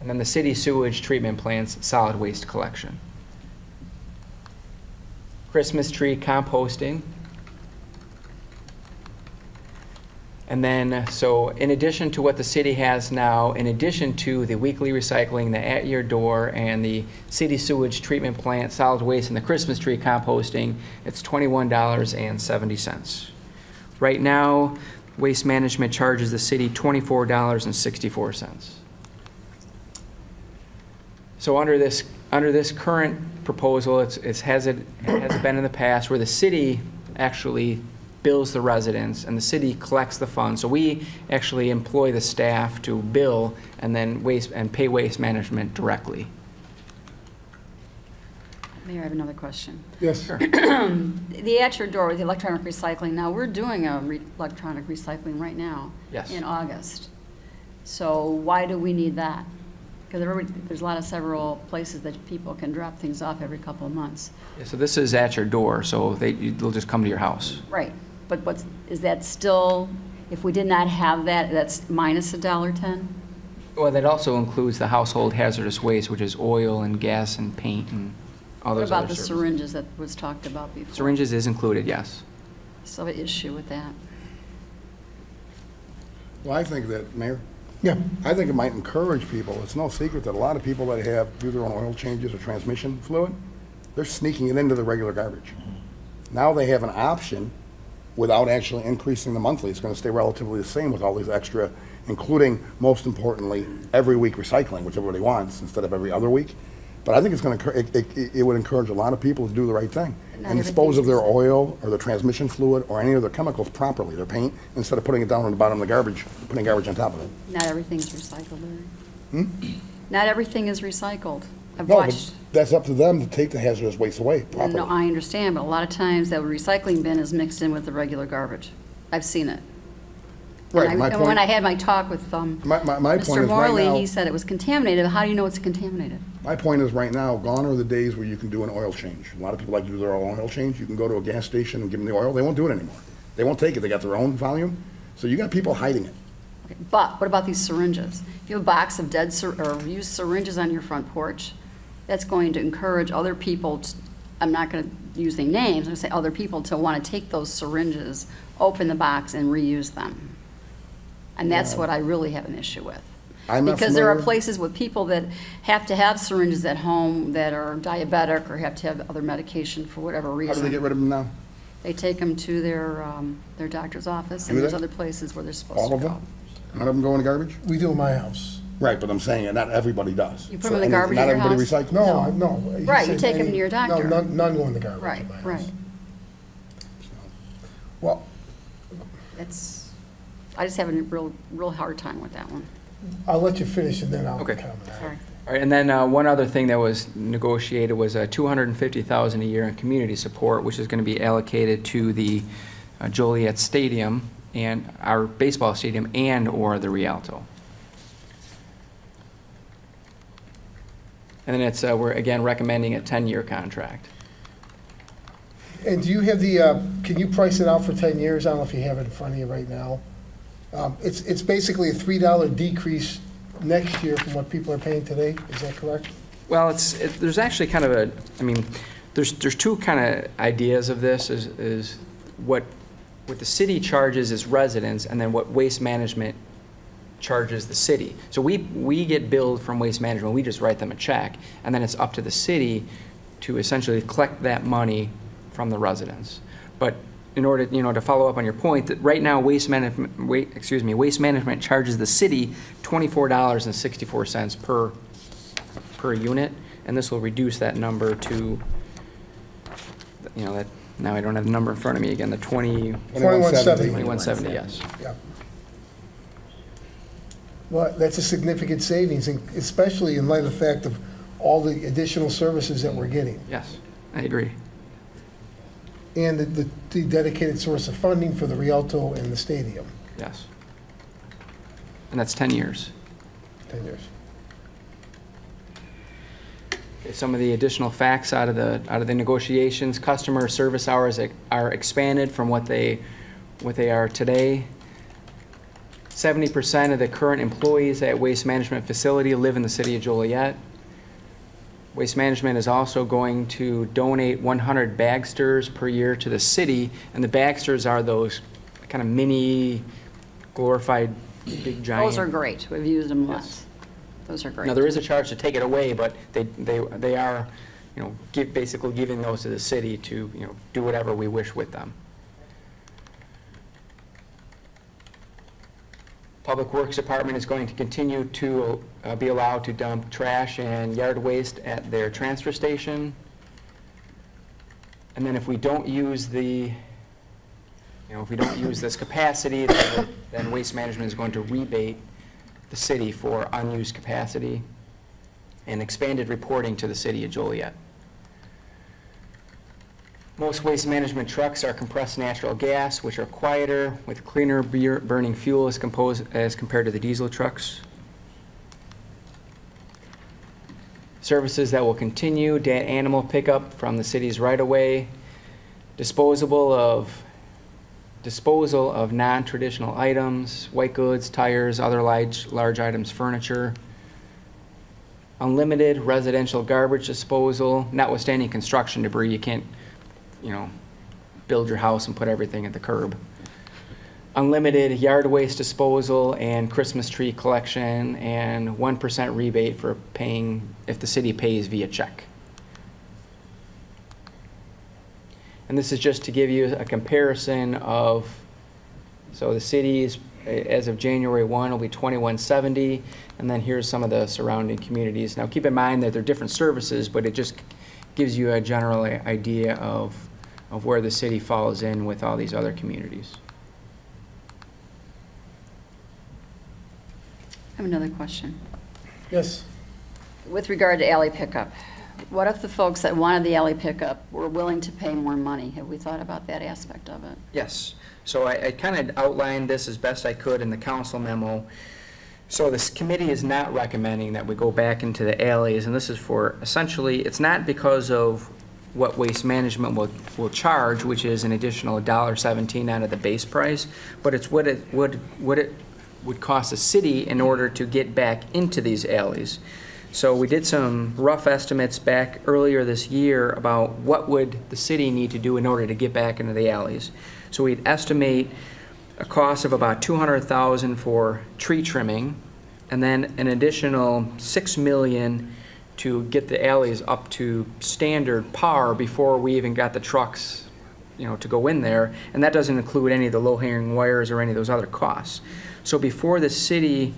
And then the city sewage treatment plant's solid waste collection. Christmas tree composting. And then, so in addition to what the city has now, in addition to the weekly recycling, the at-your-door, and the city sewage treatment plant, solid waste, and the Christmas tree composting, it's $21.70. Right now, Waste Management charges the city $24.64. So under this current proposal, it has been in the past where the city actually bills the residents and the city collects the funds. So we actually employ the staff to bill and then pay Waste Management directly. Mayor, I have another question. Yes. Sure. The at-your-door with the electronic recycling, now we're doing electronic recycling right now. Yes. In August. So why do we need that? Because there's a lot of several places that people can drop things off every couple of months. Yeah, so this is at your door, so they'll just come to your house. Right, but is that still, if we did not have that, that's minus $1.10? Well, that also includes the household hazardous waste, which is oil and gas and paint and all those What other about the services. syringes that was talked about before? Syringes is included, yes. So an issue with that. Well, I think that, Mayor, Yeah. I think it might encourage people. It's no secret that a lot of people that do their own oil changes or transmission fluid, they're sneaking it into the regular garbage. Now they have an option without actually increasing the monthly. It's gonna stay relatively the same with all these extra, including, most importantly, every week recycling, which everybody wants, instead of every other week. But I think it's gonna, it would encourage a lot of people to do the right thing and dispose of their oil or their transmission fluid or any of their chemicals properly, their paint, instead of putting it down on the bottom of the garbage, putting garbage on top of it. Not everything's recycled, Larry. Not everything is recycled. I've No, but watched. that's up to them to take the hazardous waste away properly. No, I understand, but a lot of times that recycling bin is mixed in with the regular garbage. I've seen it. Right, And my and when point- I had my talk with My point is Mr. right Morley, now- he said it was contaminated. How do you know it's contaminated? My point is, right now, gone are the days where you can do an oil change. A lot of people like to do their own oil change. You can go to a gas station and give them the oil. They won't do it anymore. They won't take it. They got their own volume. So you got people hiding it. Okay, but what about these syringes? If you have a box of or used syringes on your front porch, that's going to encourage other people, I'm not going to use their names, I'm going to say other people to want to take those syringes, open the box, and reuse them. And that's Yeah. what I really have an issue with. I'm not Because there are familiar- places with people that have to have syringes at home that are diabetic or have to have other medication for whatever How reason. do they get rid of them now? They take them to their doctor's office, Do and there's they? other places where they're supposed All to of go. them? None of them go in the garbage? We do in my house. Right, but I'm saying it, not everybody does. You put So, them in the and garbage at your Not everybody house? recycles? No, no. he Right, you said take 'em any- to your No, doctor. none go in the garbage Right, in my house. right. Well, It's, I just have a real hard time with that one. I'll let you finish and then I'll Okay. comment. Sorry. All right, and then one other thing that was negotiated was $250,000 a year in community support, which is going to be allocated to the Joliet Stadium and our baseball stadium and/or the Rialto. And then it's we're again recommending a 10-year contract. And do you have the, can you price it out for 10 years? I don't know if you have it in front of you right now. It's basically a $3 decrease next year from what people are paying today, is that correct? Well, there's actually kind of a, I mean, there's two kind of ideas of this, is what the city charges as residents, and then what Waste Management charges the city. So we get billed from Waste Management, we just write them a check, and then it's up to the city to essentially collect that money from the residents. But in order, to follow up on your point, that right now Waste Management charges the city $24.64 per unit, and this will reduce that number to, that, now I don't have the number in front of me again, the 2170, yes. Yeah. Well, that's a significant savings, and especially in light of the fact of all the additional services that we're getting. Yes, I agree. And the dedicated source of funding for the Rialto and the stadium. Yes. And that's 10 years. 10 years. Okay, some of the additional facts out of the negotiations: customer service hours are expanded from what they are today. 70% of the current employees at Waste Management facility live in the city of Joliet. Waste Management is also going to donate 100 bagsters per year to the city, and the bagsters are those kind of mini glorified big giant. Those are great. We've used them once. Those are great. Now, there is a charge to take it away, but they are, basically giving those to the city to, do whatever we wish with them. Public Works Department is going to continue to be allowed to dump trash and yard waste at their transfer station. And then if we don't use if we don't use this capacity, then Waste Management is going to rebate the city for unused capacity and expanded reporting to the city of Joliet. Most Waste Management trucks are compressed natural gas, which are quieter with cleaner burning fuel as compared to the diesel trucks. Services that will continue: dead animal pickup from the city's right-of-way, disposal of non-traditional items, white goods, tires, other large items, furniture. Unlimited residential garbage disposal, notwithstanding construction debris. You can't build your house and put everything at the curb. Unlimited yard waste disposal and Christmas tree collection, and 1% rebate for paying if the city pays via check. And this is just to give you a comparison of, so the city's, as of January 1, will be 2170, and then here's some of the surrounding communities. Now keep in mind that they're different services, but it just gives you a general idea of where the city falls in with all these other communities. I have another question. Yes. With regard to alley pickup, what if the folks that wanted the alley pickup were willing to pay more money? Have we thought about that aspect of it? Yes. So I kind of outlined this as best I could in the council memo. So this committee is not recommending that we go back into the alleys, and this is for, essentially, it's not because of what Waste Management will charge, which is an additional $1.17 out of the base price, but it's what it would cost the city in order to get back into these alleys. So we did some rough estimates back earlier this year about what would the city need to do in order to get back into the alleys. So we'd estimate a cost of about $200,000 for tree trimming, and then an additional $6 million to get the alleys up to standard par before we even got the trucks, to go in there. And that doesn't include any of the low-hanging wires or any of those other costs. So before the city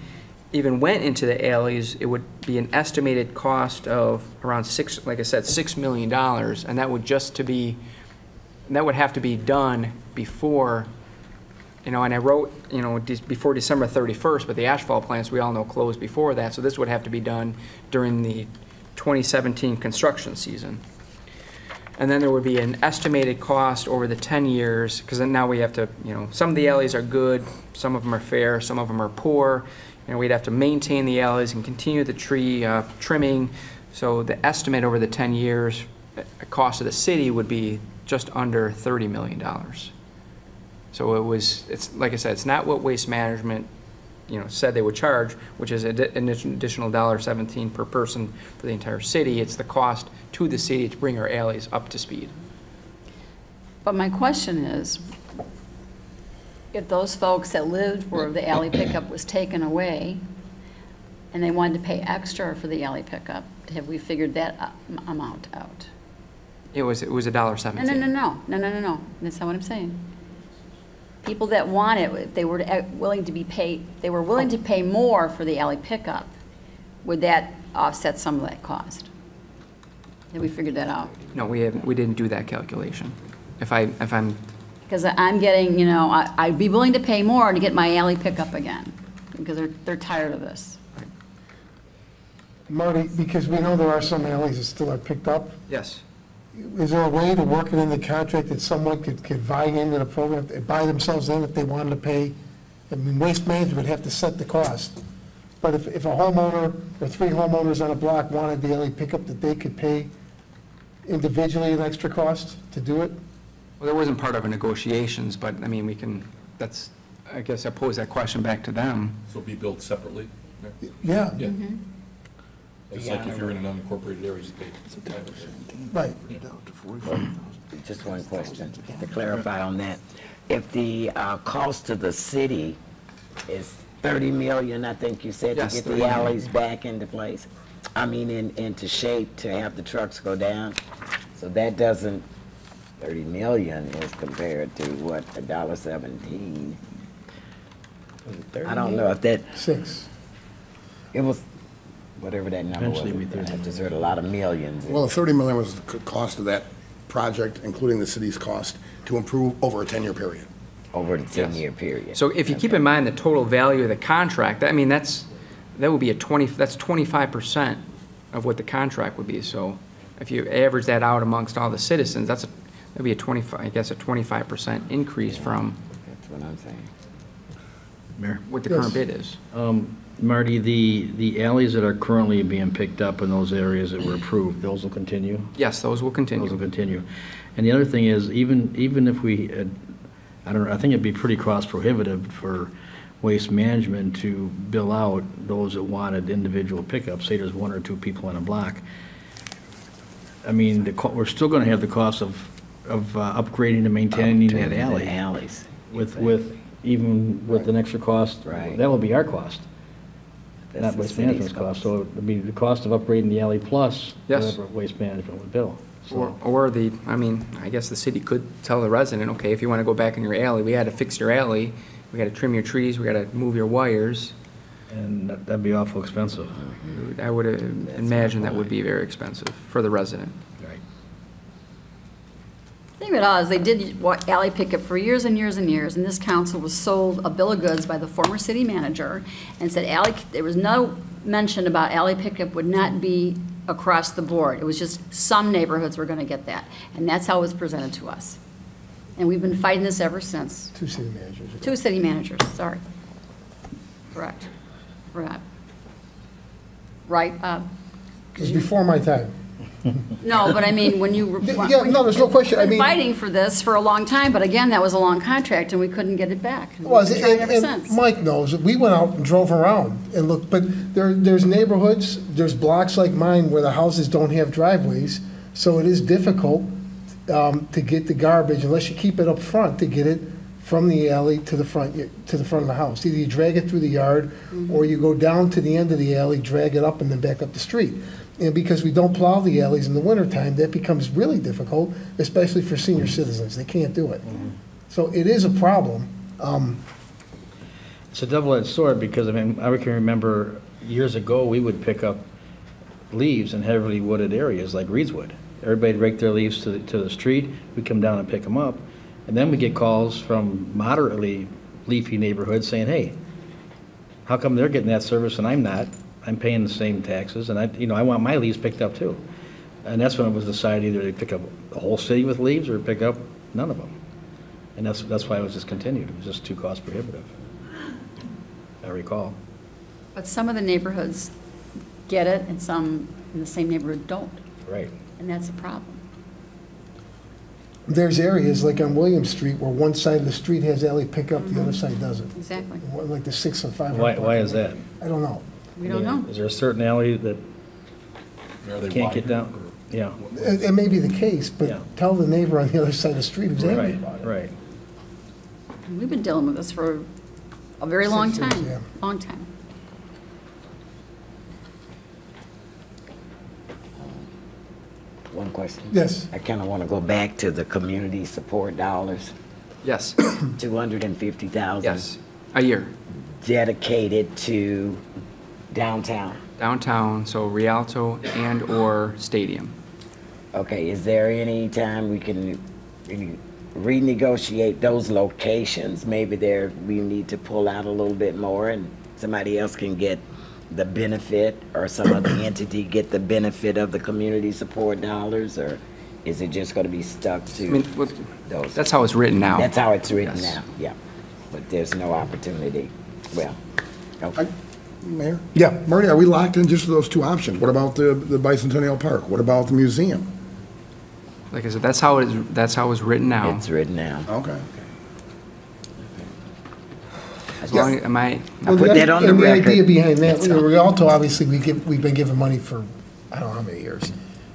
even went into the alleys, it would be an estimated cost of around $6 million, and that would have to be done before You know, and I wrote, you know, before December 31st, but the asphalt plants, we all know, closed before that, so this would have to be done during the 2017 construction season. And then there would be an estimated cost over the 10 years, because then now we have to, you know, some of the alleys are good, some of them are fair, some of them are poor. You know, we'd have to maintain the alleys and continue the tree trimming. So the estimate over the 10 years, cost of the city would be just under $30 million. So it's like I said, it's not what Waste Management, you know, said they would charge, which is an additional $1.17 per person for the entire city. It's the cost to the city to bring our alleys up to speed. But my question is, if those folks that lived where the alley pickup was taken away, and they wanted to pay extra for the alley pickup, have we figured that amount out? It was $1.17. No. That's not what I'm saying. People that want it, they were willing to pay more for the alley pickup. Would that offset some of that cost? Have we figured that out? No, we haven't. We didn't do that calculation. If I'm. Because I'm getting, you know, I'd be willing to pay more to get my alley pickup again, because they're tired of this. Marty, because we know there are some alleys that still are picked up, Yes. is there a way to work it in the contract that someone could buy into the program, buy themselves in if they wanted to pay? I mean, Waste Management would have to set the cost. But if a homeowner or 3 homeowners on a block wanted the alley pickup, that they could pay individually an extra cost to do it? Well, that wasn't part of our negotiations, but I mean, we can, that's, I guess I pose that question back to them. So it'll be billed separately? Yeah. Yeah. Just like if you're in an unincorporated area, you pay some time. Right. Just one question, to clarify on that. If the cost to the city is 30 million, I think you said, Yes, to get 30 the million. alleys back into place, I mean, into shape, to have the trucks go down, so that doesn't, 30 million is compared to what, $1.17? I don't know if that, 6. it was, whatever that number was, Eventually we I just heard a lot of millions. Well, the 30 million was the cost of that project, including the city's cost, to improve over a 10-year period. Over the 10-year period. So if you keep in mind the total value of the contract, I mean, that would be that's 25% of what the contract would be. So if you average that out amongst all the citizens, that'd be a 25% increase from That's what I'm saying. Mayor? what the Yes. current bid is. Marty, the alleys that are currently being picked up in those areas that were approved, those will continue? Yes, those will continue. Those will continue. And the other thing is, even if we, I don't know, I think it'd be pretty cost prohibitive for Waste Management to bill out those that wanted individual pickups, say there's 1 or 2 people on a block. I mean, we're still gonna have the cost of upgrading and maintaining that alley. The alleys. Even with an extra cost, Right. that will be our cost, That's not the Waste city's Management's cost. So it'd be the cost of upgrading the alley plus Yes. whatever Waste Management would bill. So- Or I guess the city could tell the resident, okay, if you want to go back in your alley, we had to fix your alley, we got to trim your trees, we got to move your wires. And that'd be awful expensive. I would imagine that would be very expensive for the resident. Right. The thing about it is, they did alley pickup for years and years and years, and this council was sold a bill of goods by the former city manager, and said there was no mention about alley pickup would not be across the board. It was just some neighborhoods were gonna get that, and that's how it was presented to us. And we've been fighting this ever since. 2 city managers. 2 city managers, sorry. Correct. Forgot. Right, It was before my time. no, but I mean, when you were. Yeah, no, there's no question. I We've been mean- fighting for this for a long time, but again, that was a long contract, and we couldn't get it back. We've Well, been trying ever and since. Mike knows, that we went out and drove around and looked, but there's neighborhoods, there's blocks like mine where the houses don't have driveways, so it is difficult to get the garbage, unless you keep it up front, to get it from the alley to the front of the house. Either you drag it through the yard, or you go down to the end of the alley, drag it up, and then back up the street. And because we don't plow the alleys in the wintertime, that becomes really difficult, especially for senior citizens. They can't do it. So it is a problem. It's a double-edged sword, because, I mean, I can remember years ago, we would pick up leaves in heavily wooded areas like Reedswood. Everybody'd rake their leaves to the street, we'd come down and pick them up, and then we get calls from moderately leafy neighborhoods saying, hey, how come they're getting that service and I'm not? I'm paying the same taxes, and I want my leaves picked up too. And that's when it was decided either they pick up the whole city with leaves or pick up none of them. And that's why it was discontinued. It was just too cost prohibitive, I recall. But some of the neighborhoods get it, and some in the same neighborhood don't. Right. And that's a problem. There's areas like on William Street where one side of the street has alley pickup, the other side doesn't. Exactly. Like the 6 and 500. Why is that? I don't know. We don't know. Is there a certain alley that can't get down? Yeah. It may be the case, Yeah. but tell the neighbor on the other side of the street who's angry Right, about it. right. And we've been dealing with this for a very long 6 years, time, yeah. long time. One question. Yes. I kind of want to go back to the community support dollars, Yes, 250,000. yes, a year. Dedicated to downtown. Downtown, so Rialto and/or Stadium. Okay, is there any time we can renegotiate those locations? Maybe we need to pull out a little bit more and somebody else can get the benefit, or some other entity get the benefit of the community support dollars, or is it just gonna be stuck I to mean, those? that's how it's written now. That's how it's written Yes. now, yeah. But there's no opportunity, well, okay. Mayor? Yeah, Marty, are we locked in just to those two options? What about the Bicentennial Park? What about the museum? Like I said, that's how it's written now. It's written now. Okay. As long, am I, Well, put that on the and record. the idea behind that, That's all. Rialto, obviously, we've been given money for, I don't know how many years,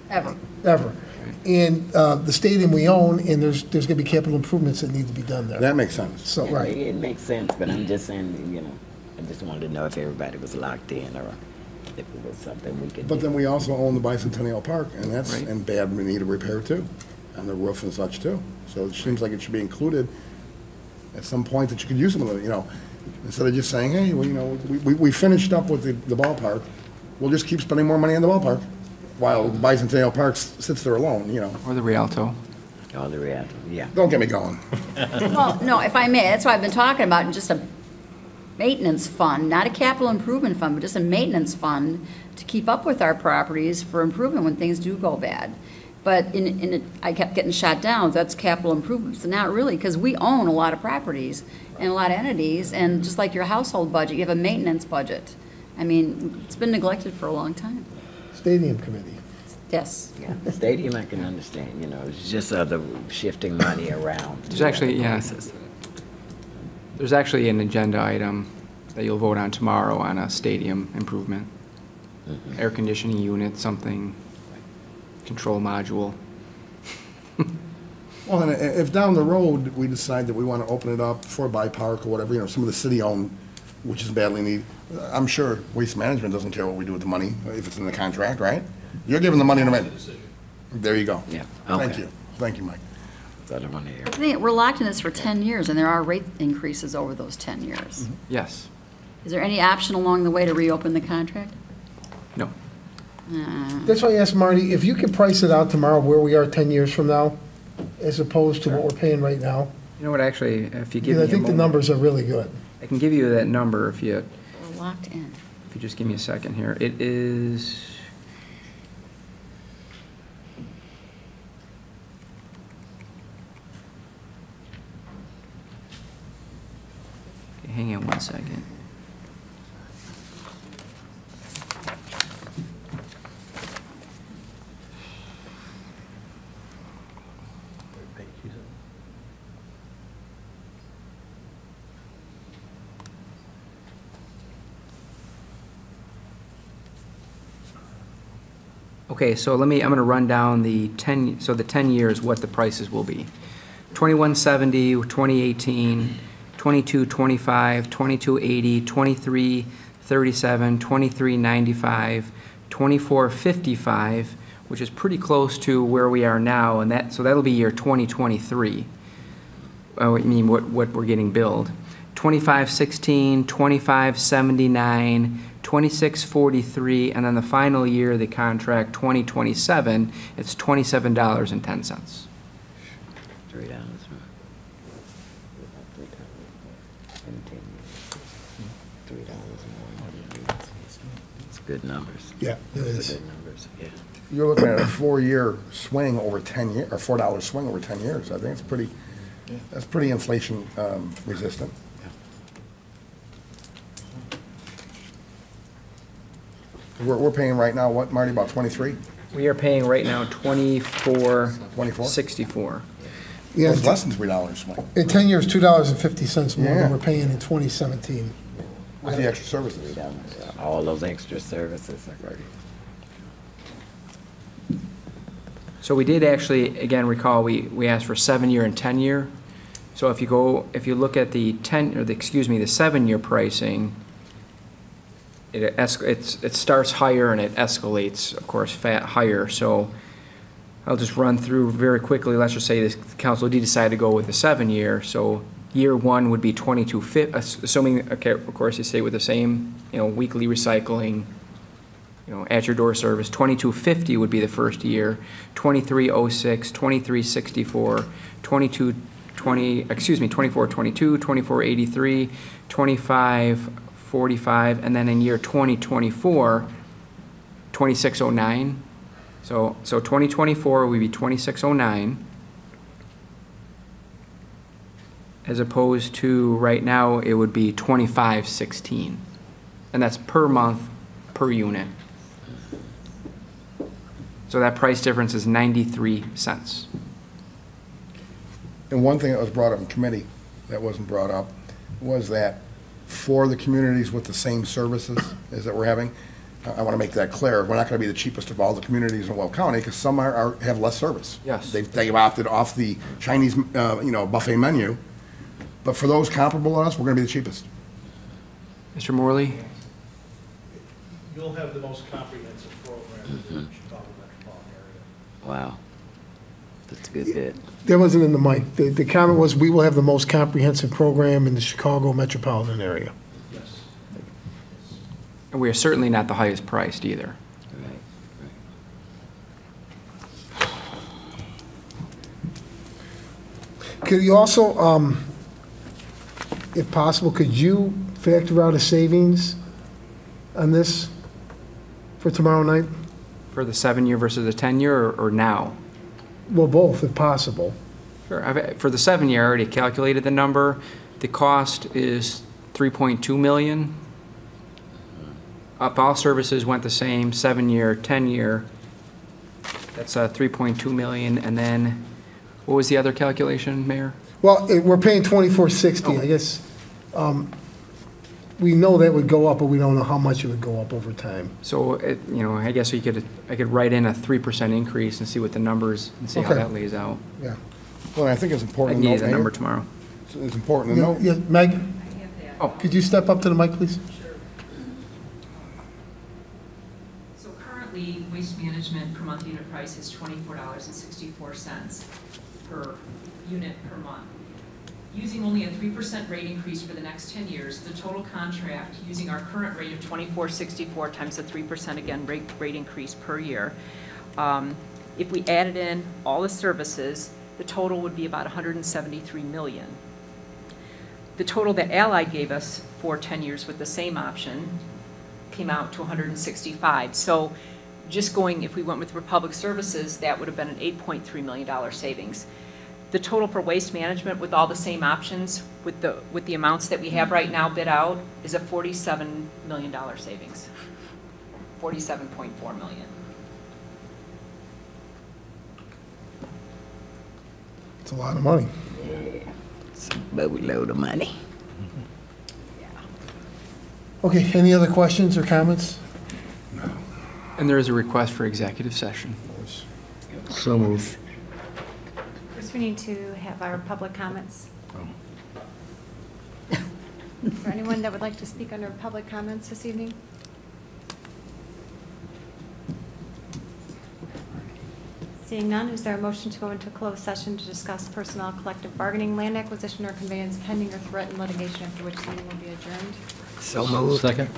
ever. And the stadium we own, and there's gonna be capital improvements that need to be done there. That makes sense. So, Yeah, right. it makes sense, but I'm just saying, I just wanted to know if everybody was locked in, or if it was something we could do. But then we also own the Bicentennial Park, and that's Right. in bad need of repair too, and the roof and such too. So it seems like it should be included at some point that you could use some of it, instead of just saying, hey, well, we finished up with the ballpark, we'll just keep spending more money on the ballpark, while Bicentennial Park sits there alone, or the Rialto. All the reality, yeah. Don't get me going. Well, no, if I may, that's what I've been talking about, just a maintenance fund, not a capital improvement fund, but just a maintenance fund to keep up with our properties for improvement when things do go bad. But I kept getting shot down, that's capital improvements, and not really, because we own a lot of properties and a lot of entities, and just like your household budget, you have a maintenance budget. I mean, it's been neglected for a long time. Stadium committee. Yes. Yeah, the stadium I can understand, it's just other shifting money around. There's actually, yeah, there's actually an agenda item that you'll vote on tomorrow on a stadium improvement. Air conditioning unit, something, control module. Well, and if down the road, we decide that we want to open it up for by park or whatever, some of the city-owned, which is badly needed, I'm sure Waste Management doesn't care what we do with the money, if it's in the contract, right? You're giving the money in a minute. There you go. Yeah, Thank okay. you. Thank you, Mike. That's what I want to hear. I think we're locked in this for 10 years, and there are rate increases over those 10 years. Yes, Is there any option along the way to reopen the contract? no. That's why I asked Marty, if you could price it out tomorrow where we are 10 years from now, as opposed to what we're paying right now. You know what, actually, if you give Because me I a think the moment, numbers are really good. I can give you that number if you We're locked in. just give me a second here. It is, okay, hang on one second. Okay, so I'm gonna run down the 10 years, what the prices will be. 2170, 2018, 2225, 2280, 2337, 2395, 2455, which is pretty close to where we are now, and that'll be year 2023. I mean, what we're getting billed. 2516, 2579, 2643, and then the final year of the contract, 2027, it's $27.10. $3. $3 more. It's good numbers. Yeah, it Those are is. good numbers, yeah. You're looking at a 4-year swing over 10 years, or $4 swing over 10 years. I think it's pretty, that's pretty inflation resistant. We're paying right now, what, Marty, about 23? We are paying right now 24. 24? 64. Yeah, It's less than $3 swing in 10 years, $2.50 more Yeah. than we're paying in 2017. with the extra services. All those extra services. So we did actually, again, recall, we asked for 7-year and 10-year. So if you look at the 7-year pricing, it starts higher and it escalates, of course, higher. So I'll just run through very quickly. Let's just say the council did decide to go with the 7-year. So year 1 would be $22.50, assuming, okay, of course, you stay with the same, weekly recycling, at your door service. $22.50 would be the first year. $23.06, $23.64, $24.22, $24.83, $25.45, and then in year 2024, $26.09. So 2024 would be $26.09, as opposed to right now it would be $25.16, and that's per month, per unit. So that price difference is 93 cents. And one thing that was brought up in committee that wasn't brought up was that for the communities with the same services as that we're having, I want to make that clear. We're not going to be the cheapest of all the communities in Will County because some have less service. Yes. They've opted off the Chinese, buffet menu. But for those comparable to us, we're going to be the cheapest. Mr. Morley? You'll have the most comprehensive program in the Chicago metropolitan area. Wow. That's a good bit. That wasn't in the mic. The comment was, we will have the most comprehensive program in the Chicago metropolitan area. Yes. And we are certainly not the highest priced either. Could you also, if possible, could you factor out a savings on this for tomorrow night? For the 7-year versus the 10-year, or now? Well, both, if possible. Sure. For the 7-year, I already calculated the number. The cost is $3.2 million. If all services went the same, 7-year, 10-year, that's $3.2 million. And then, what was the other calculation, Mayor? Well, we're paying $24.60, I guess. We know that would go up, but we don't know how much it would go up over time. So, I guess I could write in a 3% increase and see what the numbers, and see how Okay. that lays out. Yeah. Well, I think it's I important can to give you note, the Mayor, number tomorrow. it's important to note. Yeah, Meg, Oh. could you step up to the mic, please? So currently, waste management per month unit price is $24.64 per unit per month. Using only a 3% rate increase for the next 10 years, the total contract, using our current rate of $24.64 times the 3% again rate increase per year, if we added in all the services, the total would be about $173 million. The total that Allied gave us for 10 years with the same option came out to 165. So just going, if we went with Republic Services, that would have been an $8.3 million savings. The total for waste management with all the same options, with the amounts that we have right now bid out, is a $47 million savings. 47.4 million. It's a lot of money. It's a boatload of money. Okay, any other questions or comments? And there is a request for executive session. So moved. First, we need to have our public comments. Is there anyone that would like to speak under public comments this evening? Seeing none, is there a motion to go into closed session to discuss personnel, collective bargaining, land acquisition, or conveyance pending or threatened litigation, after which the meeting will be adjourned? So moved. Second?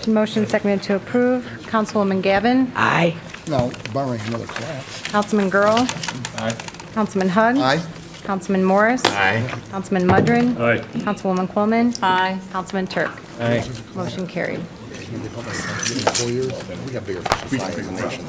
Motion seconded to approve. Councilwoman Gavin. Aye. No, barring another collapse. Councilman Girl. Aye. Councilman Hug. Aye. Councilman Morris? Aye. Councilman Mudrin? Aye. Councilwoman Coleman? Aye. Councilman Turk? Aye. Motion carried. 4 years, we got bigger fish in the nation.